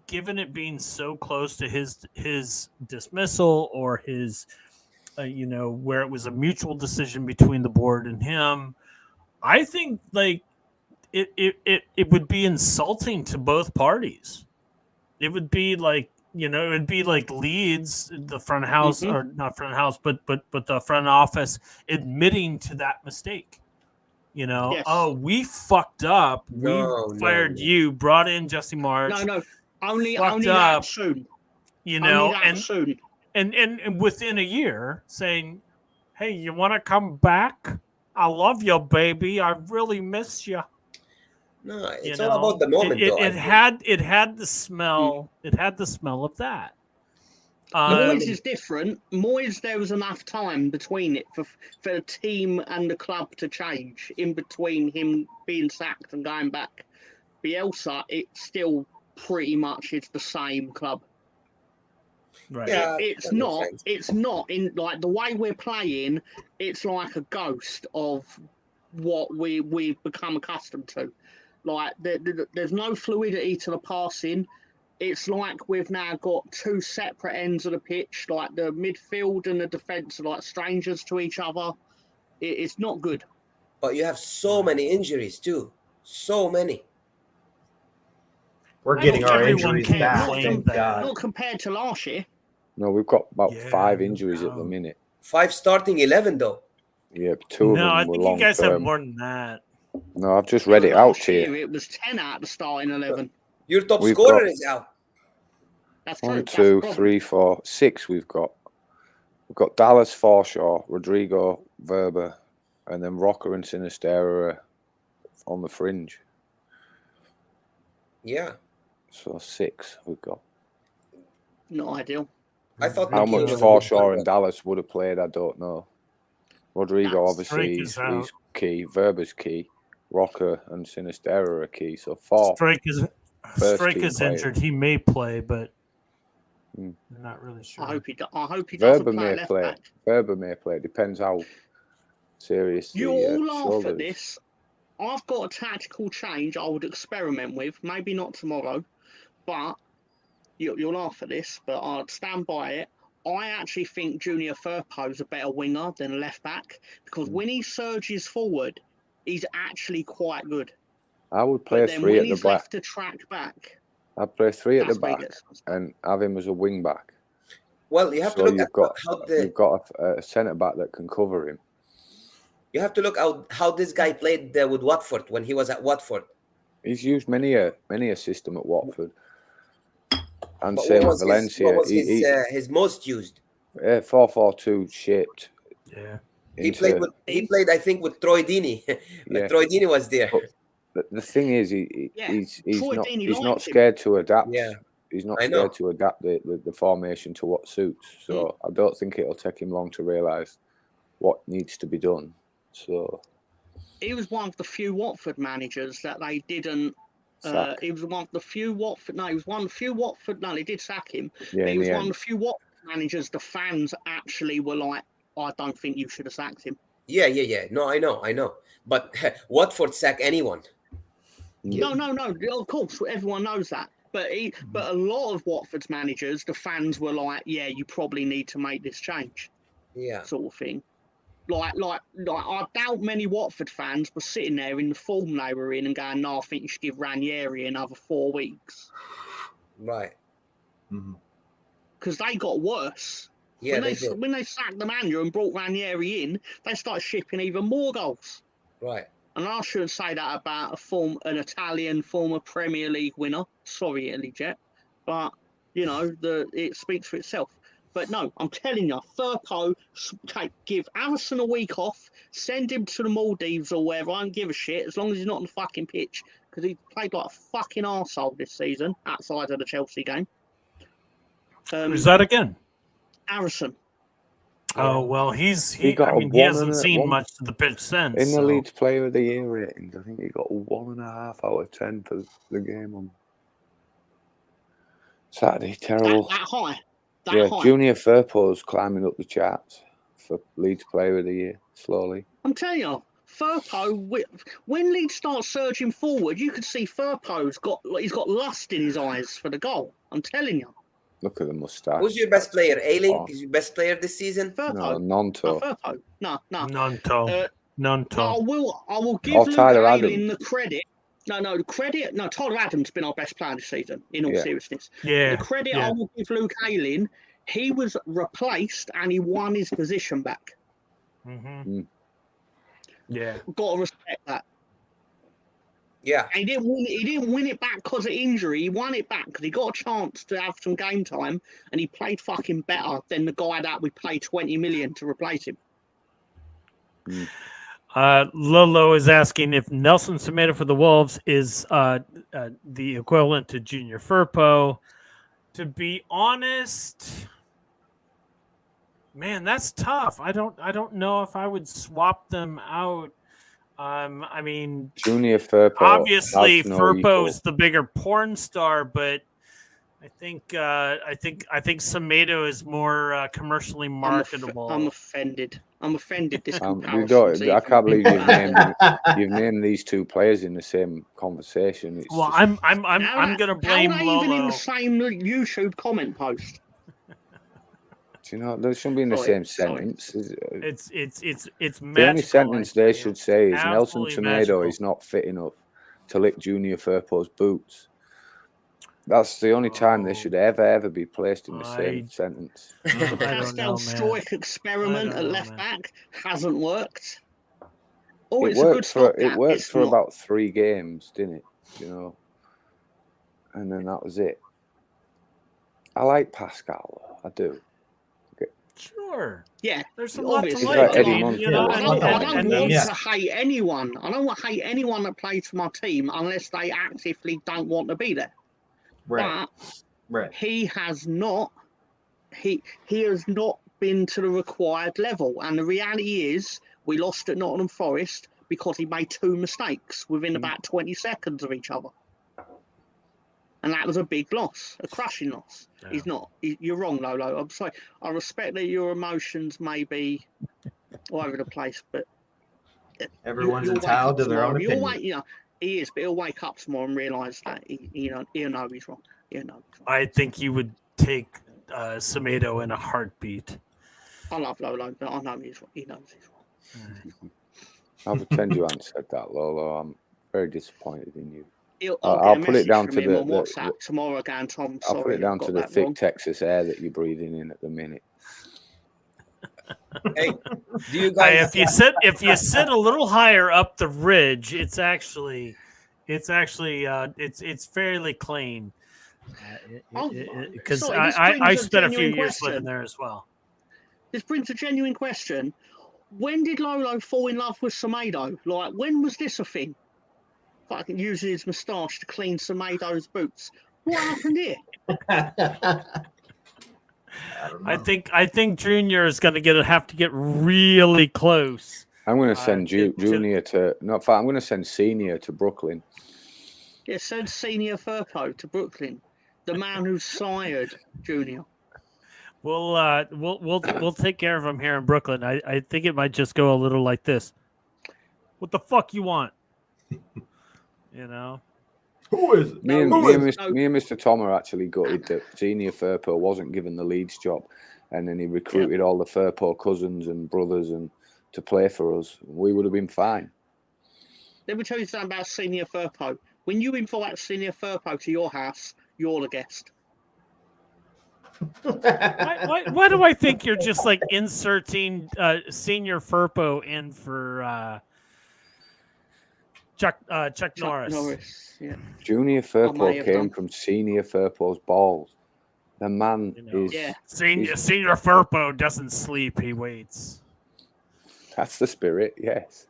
given it being so close to his dismissal or his, where it was a mutual decision between the board and him, I think like it would be insulting to both parties. It would be like, it would be like Leeds, the front house, or not front house, but the front office admitting to that mistake. Oh, we fucked up. We fired you, brought in Jesse March. No, only that soon. Soon. And within a year, saying, "Hey, you want to come back? I love you, baby. I really miss you." No, it's all about the moment. It had the smell. It had the smell of that. Moyes is different. Moyes, there was enough time between it for the team and the club to change in between him being sacked and going back. Bielsa, it's still pretty much it's the same club. Right. Yeah, it's not in like the way we're playing. It's like a ghost of what we've become accustomed to. Like there's no fluidity to the passing. it's like we've now got two separate ends of the pitch. Like the midfield and the defence are like strangers to each other. It's not good. But you have so many injuries too. So many. We're getting our everyone injuries can't back. claim Thank that. God. Not compared to last year. No, we've got about Yeah, 5 injuries at the minute. 5 starting 11 though. Yeah, 2 of No, I them were think you long guys have term. more than that. No, I've just read it out Last to year you. it was 10 out of the starting 11. Your top We've scorer got- is out. That's true. 1, That's 2, the problem. 3, 4, 6 we've got. We've got Dallas, Forshaw, Rodrigo, Verba, and then Rocker and Sinistera are on the fringe. Yeah. So 6 we've got. Not ideal. I thought How much McKeon was Forshaw good. and Dallas would have played, I don't know. Rodrigo, Nah, obviously, Strike is he's out. key. Verba's key. Rocker and Sinistera are key. So 4. Strike first team is players. injured. He may play, but Hmm. I'm not really sure. I hope he doesn't Verba play may left play. back. Verba may play. Depends how serious You the all laugh shoulder at is. this. I've got a tactical change I would experiment with. Maybe not tomorrow, but you'll laugh at this, but I'd stand by it. I actually think Junior Firpo's a better winger than a left back because when he surges forward, he's actually quite good. I would play But a then 3 when at the he's back. left to track back, I'd play 3 at the that's where he back gets. and have him as a wing back. Well, you have to So look you've at got how the you've got a centre back that can cover him. you have to look how this guy played with Watford when he was at Watford. He's used many a system at Watford, and But same what at was Valencia. his, his most used? 4-4-2 shaped. Yeah. He into- played I think with Troy Deeney. When Yeah. Troy Deeney was there. But the thing is, Yeah, he's Troy not Deeney he's not liked him. scared to adapt. Yeah. He's not I know. scared to adapt the formation to what suits. So I don't think it'll take him long to realise what needs to be done. So He was one of the few Watford managers that they didn't. sack. He was one of the few Watford. No, he was one of the few Watford. No, they did sack him. Yeah, But he in was the one of end. the few Watford managers the fans actually were like, I don't think you should have sacked him. Yeah. No, I know. But Watford sack anyone. No. Of course, everyone knows that. But a lot of Watford's managers, the fans were like, yeah, you probably need to make this change, Yeah. sort of thing. Like, I doubt many Watford fans were sitting there in the form they were in and going, no, I think you should give Ranieri another 4 weeks. Right. Because they got worse. Yeah, When they sacked the manager and brought Ranieri in, they started shipping even more goals. Right. And I shouldn't say that about an Italian former Premier League winner. Sorry, ItalyJet. But, it speaks for itself. But no, I'm telling you, Firpo, give Harrison a week off, send him to the Maldives or wherever, I don't give a shit, as long as he's not on the fucking pitch. Because he played like a fucking arsehole this season, outside of the Chelsea game. Who's that again? Harrison. Oh well, he got a he hasn't 1 seen and a- much of the pitch since. In the so. Leeds Player of the Year ratings, I think he got a 1.5 out of 10 for the game on Saturday. Terrible. That high. Yeah, High. Junior Firpo's climbing up the charts for Leeds Player of the Year slowly. I'm telling you, Firpo, when Leeds starts surging forward, you could see Firpo's got lust in his eyes for the goal. I'm telling you. Look at the moustache. Who's your best player? Ailing Oh. is your best player this season? No, Firpo. Nonto. Firpo. No. Nonto. No, I will give Or Luke Tyler Ayling Adams. the credit. No, the credit. No, Tyler Adams has been our best player this season, in all Yeah. seriousness. Yeah. The credit I will give Luke Ayling, he was replaced and he won his position back. Mm-hmm. Yeah. Got to respect that. Yeah. And he didn't win it back because of injury. He won it back because he got a chance to have some game time, and he played fucking better than the guy that we paid 20 million to replace him. Lolo is asking if Nelson Semedo for the Wolves is the equivalent to Junior Firpo. To be honest, man, that's tough. I don't know if I would swap them out. I mean, Junior Firpo. obviously has no Firpo's equal. the bigger porn star, but I think Semedo is more commercially marketable. I'm offended. I'm offended. This You comparison. don't, I can't believe you've named these two players in the same conversation. It's Well, just, I'm gonna blame how are they even in Lolo. the same YouTube comment post? you know, they shouldn't be in the Sorry, same sentence. It's magical. The only sentence I they tell should you. say is Nelson Absolutely Tomato magical. is not fit enough to lick Junior Firpo's boots. That's the only time they should ever be placed in the same sentence. The I don't pastel know, man. Stroik experiment I at don't know, left man. back hasn't worked. Oh, It it's a good worked for stopgap. It's not. about 3 games, didn't it? You know, and then that was it. I like Pascal. I do. Sure. Yeah, There's some lot to obviously. It's like. like I Eddie mean, Montiel. you know, I don't and want he's- to hate anyone. I don't want to hate anyone that plays for my team unless they actively don't want to be there. Right. But he has not. He has not been to the required level, and the reality is we lost at Nottingham Forest because he made 2 mistakes within about 20 seconds of each other, and that was a big loss, a crushing loss. Yeah. He's not. You're wrong, Lolo. I'm sorry. I respect that your emotions may be all over the place, but Everyone's you'll entitled wake to their up own tomorrow. opinion. You know, he is, but he'll wake up tomorrow and realise that he'll know he's wrong. He'll know he's wrong. I think you would take Semedo in a heartbeat. I love Lolo, but I know he's wrong. He knows he's wrong. I'll pretend you haven't said that, Lolo. I'm very disappointed in you. I'll put it down to him on the WhatsApp tomorrow again, Tom. I'll put it down to the that thick wrong. Texas air that you're breathing in at the minute. Hey, do you guys? If you sit a little higher up the ridge, it's fairly clean. Because sorry, this I brings a spent a few genuine years question. living there as well. This brings a genuine question. When did Lolo fall in love with Semedo? Like, when was this a thing? Fucking using his moustache to clean Semedo's boots. What happened here? I think Junior is going to have to get really close. I'm going to send Junior to. No, in fact, I'm going to send Senior to Brooklyn. Yeah, send Senior Firpo to Brooklyn, the man who sired Junior. We'll take care of him here in Brooklyn. I think it might just go a little like this. What the fuck you want? You know. Who is it? Me and Mr. Tom are actually gutted that Senior Firpo wasn't given the Leeds job, and then he recruited all the Firpo cousins and brothers and to play for us. We would have been fine. Let me tell you something about Senior Firpo. When you invite Senior Firpo to your house, you're the guest. Why do I think you're just like inserting Senior Firpo in for Chuck Norris? Yeah. Junior Firpo came from Senior Firpo's balls. The man is. Yeah. Senior Firpo doesn't sleep; he waits. That's the spirit, yes.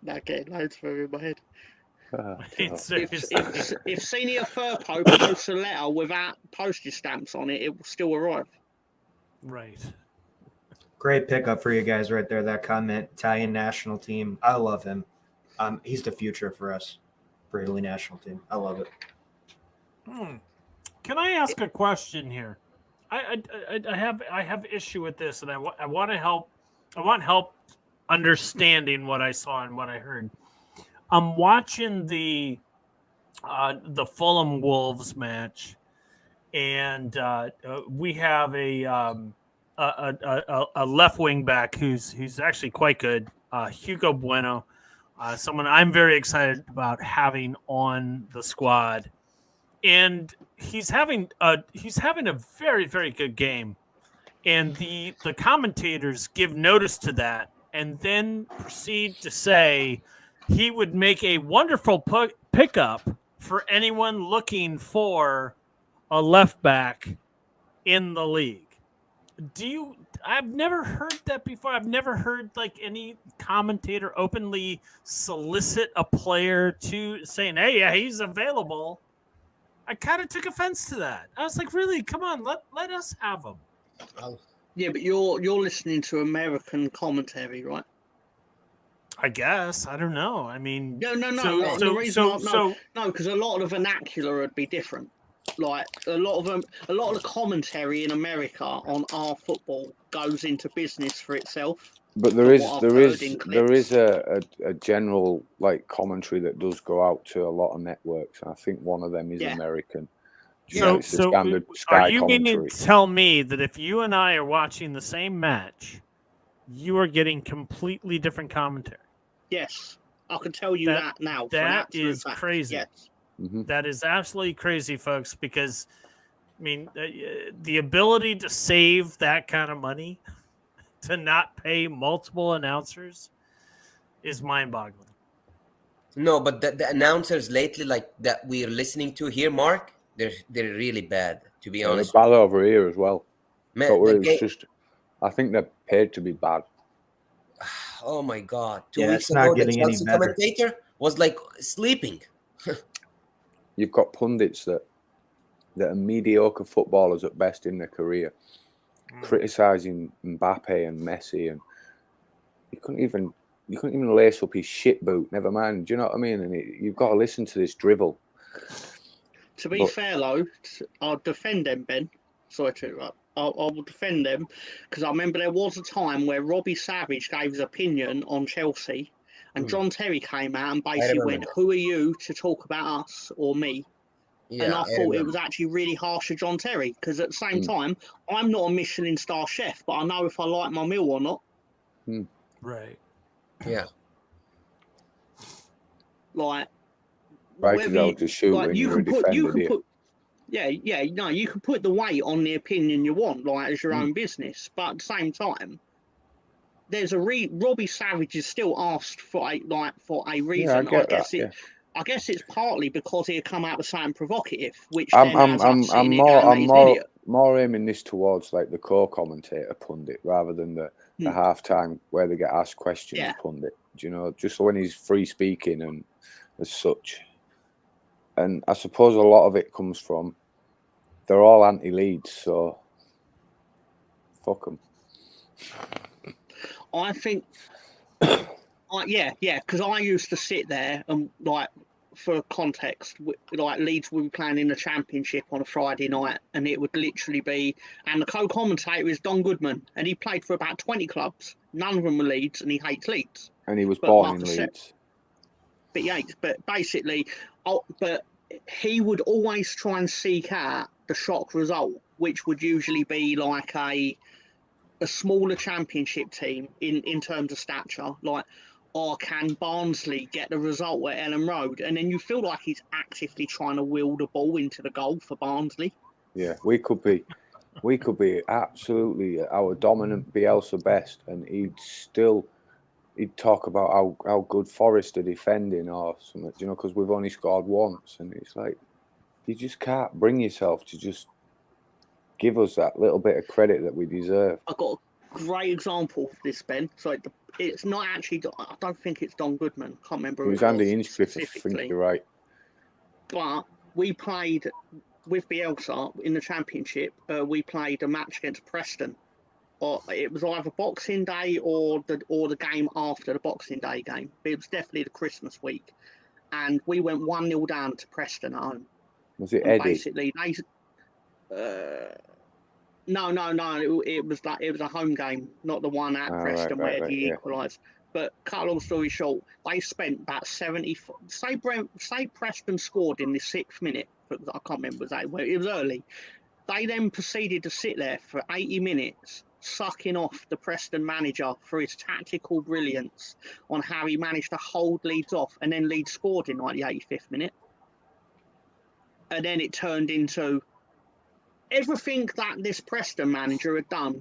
Not getting loads through in my head. If If Senior Firpo posts a letter without postage stamps on it, it will still arrive. Right. Great pickup for you guys right there. That comment, Italian national team. I love him. He's the future for us, for Italy national team. I love it. Can I ask a question here? I have issue with this, and I want to help. I want help understanding what I saw and what I heard. I'm watching the Fulham Wolves match, and we have a left wing back who's actually quite good, Hugo Bueno, someone I'm very excited about having on the squad, and he's having a very, very good game, and the commentators give notice to that, and then proceed to say he would make a wonderful pickup for anyone looking for a left back in the league. I've never heard that before. I've never heard like any commentator openly solicit a player to saying, "Hey, yeah, he's available." I kind of took offense to that. I was like, "Really? Come on, let us have him." Yeah, but you're listening to American commentary, right? I guess. I don't know. I mean, No. So, the reason so, because a lot of the vernacular would be different. Like a lot of the commentary in America on our football goes into business for itself. But there is a general like commentary that does go out to a lot of networks, and I think one of them is American. It's the standard Sky are you commentary. meaning to tell me that if you and I are watching the same match, you are getting completely different commentary? Yes, I can tell you that now. That is fact. crazy. Yes. Mm-hmm. That is absolutely crazy, folks, because, I mean, the ability to save that kind of money, to not pay multiple announcers, is mind-boggling. No, but the announcers lately, like that we're listening to here, Mark, they're really bad, to be honest. They're bad over here as well. Man, I think they're paid to be bad. Oh my God! 2 Yeah, weeks it's not ago, the getting any Chelsea better. commentator was like sleeping. You've got pundits that are mediocre footballers at best in their career, criticizing Mbappe and Messi, and you couldn't even lace up his shit boot. Never mind. Do you know what I mean? And you've got to listen to this drivel. To be fair, though, I'll defend them, Ben. Sorry to interrupt. I will defend them because I remember there was a time where Robbie Savage gave his opinion on Chelsea, and John Terry came out and basically went, "Who are you to talk about us or me?" Yeah, and I thought it was actually really harsh of John Terry because at the same time, I'm not a Michelin star chef, but I know if I like my meal or not. Right. Yeah. Like, right out to shoot like when you you're can a put, defender, you can put, no, you can put the weight on the opinion you want, like as your own business, but at the same time, there's Robbie Savage is still asked for a reason. I guess it's partly because he had come out with something provocative, which then has us sitting here going, he's an idiot. More aiming this towards like the co-commentator pundit rather than the halftime where they get asked questions pundit. Do you know, just when he's free speaking and as such. And I suppose a lot of it comes from they're all anti-Leeds, so fuck them. I think, because I used to sit there and like, for context, like Leeds would be playing in the Championship on a Friday night, and it would literally be, and the co-commentator is Don Goodman, and he played for about 20 clubs. None of them were Leeds, and he hates Leeds. And he was born in Leeds. But basically, but he would always try and seek out the shock result, which would usually be like a smaller Championship team in terms of stature, like, or can Barnsley get the result at Ellen Road? And then you feel like he's actively trying to wheel the ball into the goal for Barnsley. Yeah, we could be absolutely our dominant Bielsa best, and he'd talk about how good Forest are defending or something, you know, because we've only scored once, and it's like you just can't bring yourself to just give us that little bit of credit that we deserve. I've got a great example for this, Ben. So it's not actually, I don't think it's Don Goodman. I can't remember. It was Andy Hinchcliffe, I think you're right. But we played with Bielsa in the Championship. We played a match against Preston. Or it was either Boxing Day or the game after the Boxing Day game. It was definitely the Christmas week. And we went 1-0 down to Preston at home. Was it Eddie? Basically, no. It was a home game, not the one at Preston where he equalised. But cut a long story short, they spent about 70. Say Preston scored in the 6th minute. I can't remember it was early. They then proceeded to sit there for 80 minutes, sucking off the Preston manager for his tactical brilliance on how he managed to hold Leeds off, and then Leeds scored in like the 85th minute. And then it turned into everything that this Preston manager had done,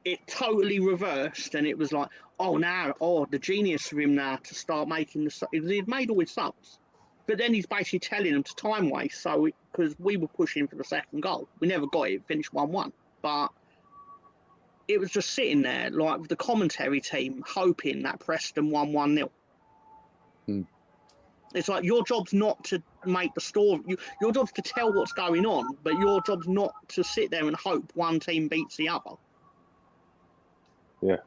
it totally reversed, and it was like, the genius of him now to start making he'd made all his subs, but then he's basically telling them to time waste. So because we were pushing for the second goal, we never got it. Finished 1-1, but it was just sitting there like with the commentary team hoping that Preston won 1-0. It's like your job's not to make the story. Your job's to tell what's going on, but your job's not to sit there and hope one team beats the other. Yeah.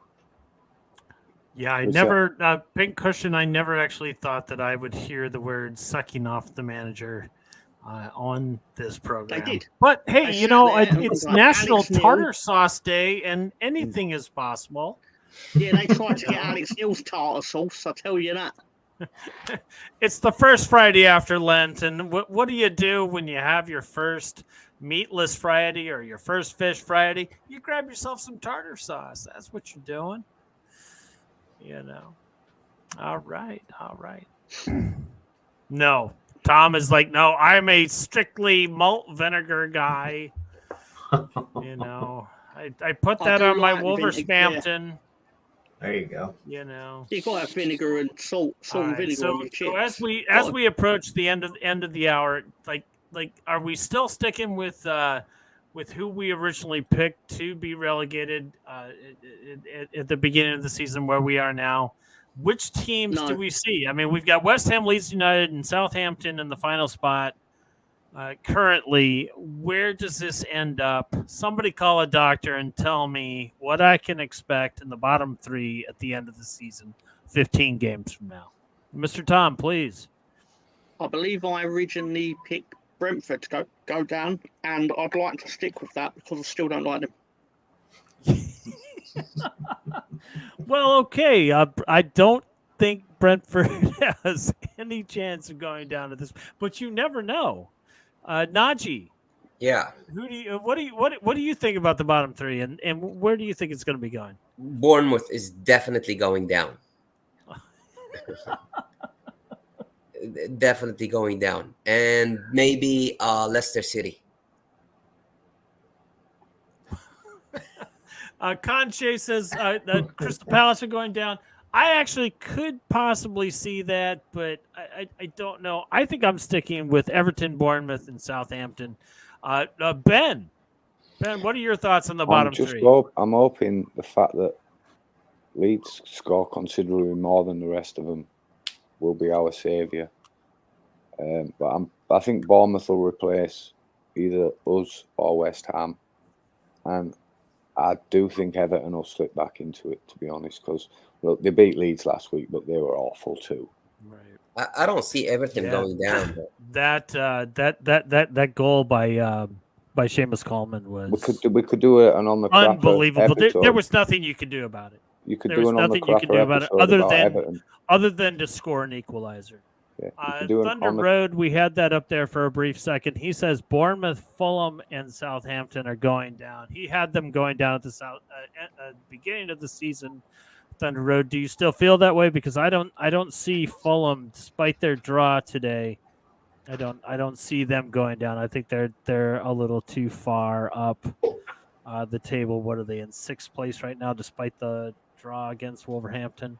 Pink Cushion, I never actually thought that I would hear the word sucking off the manager on this program. did. But hey, They you sat know, there and it's was like, National Alex Neil. Tartar Sauce Day, and anything is possible. Yeah, they tried to get Alex Neil's tartar sauce. I tell you that. It's the first Friday after Lent, and what do you do when you have your first meatless Friday or your first fish Friday? You grab yourself some tartar sauce. That's what you're doing. You know. All right. No, Tom is like, no, I'm a strictly malt vinegar guy. You know, I put I that do on my like vinegar, Wolverhampton. There you go. You know, You got to have vinegar and salt and right, vinegar on your chips. so as we approach the end of the hour, like are we still sticking with who we originally picked to be relegated at the beginning of the season where we are now? Which teams do we see? I mean, we've got West Ham, Leeds United, and Southampton in the final spot. Currently, where does this end up? Somebody call a doctor and tell me what I can expect in the bottom three at the end of the season, 15 games from now. Mr. Tom, please. I believe I originally picked Brentford to go down, and I'd like to stick with that because I still don't like them. Well, okay. I don't think Brentford has any chance of going down to this, but you never know. Najee. Yeah. What do you think about the bottom three, and where do you think it's going to be going? Bournemouth is definitely going down. Definitely going down, and maybe Leicester City. Conche says that Crystal Palace are going down. I actually could possibly see that, but I don't know. I think I'm sticking with Everton, Bournemouth, and Southampton. Ben, what are your thoughts on the bottom three? I'm hoping the fact that Leeds score considerably more than the rest of them will be our saviour. But I think Bournemouth will replace either us or West Ham, and I do think Everton will slip back into it, to be honest, because they beat Leeds last week, but they were awful too. Right. I don't see Everton going down. That goal by Seamus Coleman was we could do it, and on the unbelievable. There was nothing you could do about it. You could there do was it on the nothing you could do about it other than to score an equalizer. Yeah, Thunder Road, we had that up there for a brief second. He says Bournemouth, Fulham, and Southampton are going down. He had them going down at the beginning of the season. Thunder Road, do you still feel that way? Because I don't see Fulham, despite their draw today. I don't see them going down. I think they're a little too far up the table. What are they in sixth place right now, despite the draw against Wolverhampton?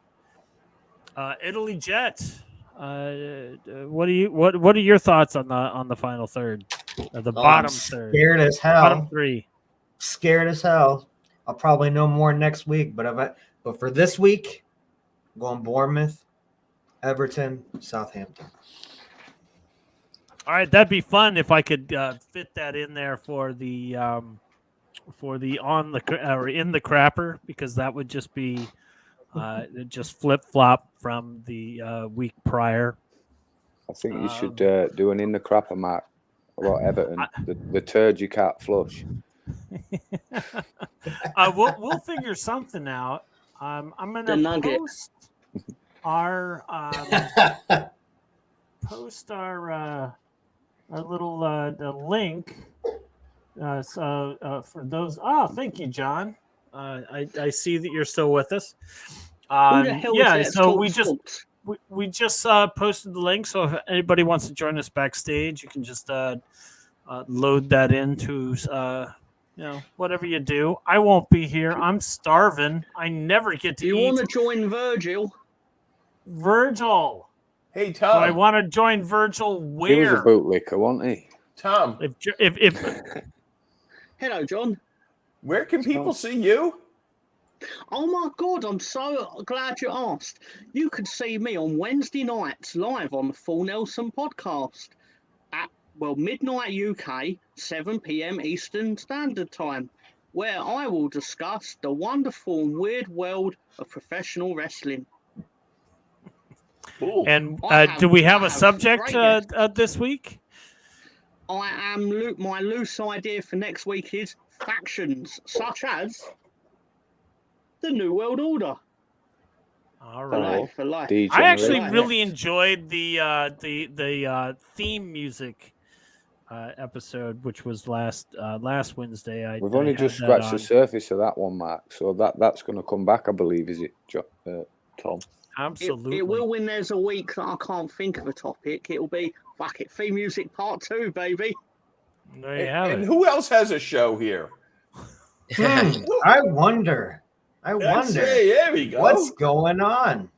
ItalyJet. What are your thoughts on the final third, the bottom third? Scared as hell. Bottom three. Scared as hell. I'll probably know more next week, but for this week, I'm going Bournemouth, Everton, Southampton. All right, that'd be fun if I could fit that in there for the in the crapper, because that would just be. Just flip-flop from the week prior. I think you should do an in the crapper, Matt, about Everton. The turd you can't flush. We'll figure something out. I'm going to post our little link. For those. Oh, thank you, John. I see that you're still with us. Who the hell is that? So we just posted the link. So if anybody wants to join us backstage, you can just load that into whatever you do. I won't be here. I'm starving. I never get to eat. You want to join Virgil? Virgil. Hey, Tom. So I want to join Virgil where? He was a bootlicker, wasn't he? Tom. If Hello, John. Where can people see you? Oh my God, I'm so glad you asked. You could see me on Wednesday nights live on the Full Nelson podcast at midnight UK, 7 p.m. Eastern Standard Time, where I will discuss the wonderful and weird world of professional wrestling. And do we have a subject this week? my loose idea for next week is factions such as the New World Order. All For right. life, for life. D I actually generation. really enjoyed the theme music episode, which was last Wednesday. We've only I just had that scratched on. the surface of that one, Mark. So that's going to come back, I believe. Is it, Tom? Absolutely. It will when there's a week that I can't think of a topic. It'll be fuck it, theme music part 2, baby. There you have And it. who else has a show here? I wonder. Let's see. There we go. What's going on?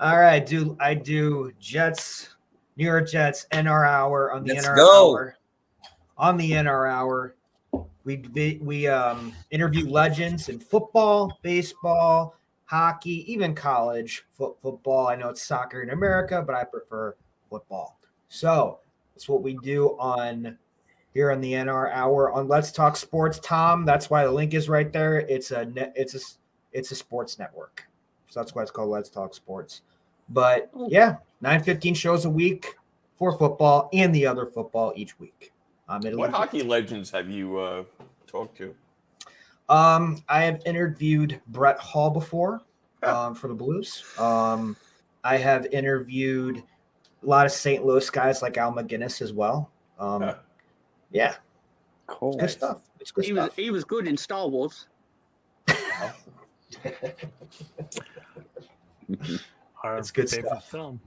All right, I do Jets, New York Jets, NR Hour on the Let's NR go. Hour. On the NR Hour, we interview legends in football, baseball, hockey, even college football. I know it's soccer in America, but I prefer football. So that's what we do here on the NR Hour on Let's Talk Sports. Tom, that's why the link is right there. It's a sports network, so that's why it's called Let's Talk Sports. But yeah, 9-15 shows a week for football and the other football each week. What hockey legends have you talked to? I have interviewed Brett Hall before for the Blues. I have interviewed a lot of St. Louis guys like Al McGinnis as well. Yeah, Cool. it's good stuff. It's good stuff. He was good in Star Wars. Our It's good favorite stuff. film.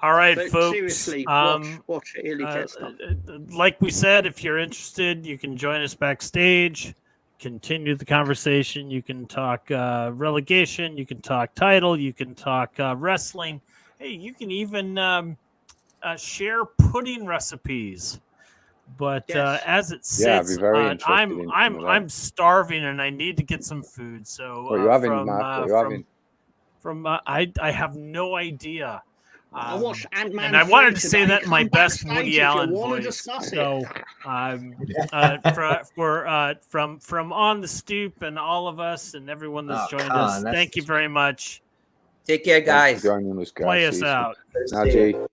All right, But folks. seriously, watch ItalyJet stuff. Like we said, if you're interested, you can join us backstage. Continue the conversation. You can talk relegation. You can talk title. You can talk wrestling. Hey, you can even share pudding recipes. But Yes. as it Yeah, I'd sits, be very interested in some of that. I'm starving and I need to get some food. So What are you having, Mark? What are you having? I have no idea. I watched Ant-Man and I wanted 3 to say today. that in my Come best backstage Woody if you Allen wanna voice. discuss So, from on the stoop and all of us and everyone that's joined come us, on, that's- thank you very much. Take care, Thanks guys. for joining us, guys. Play See us you soon. out. Najee.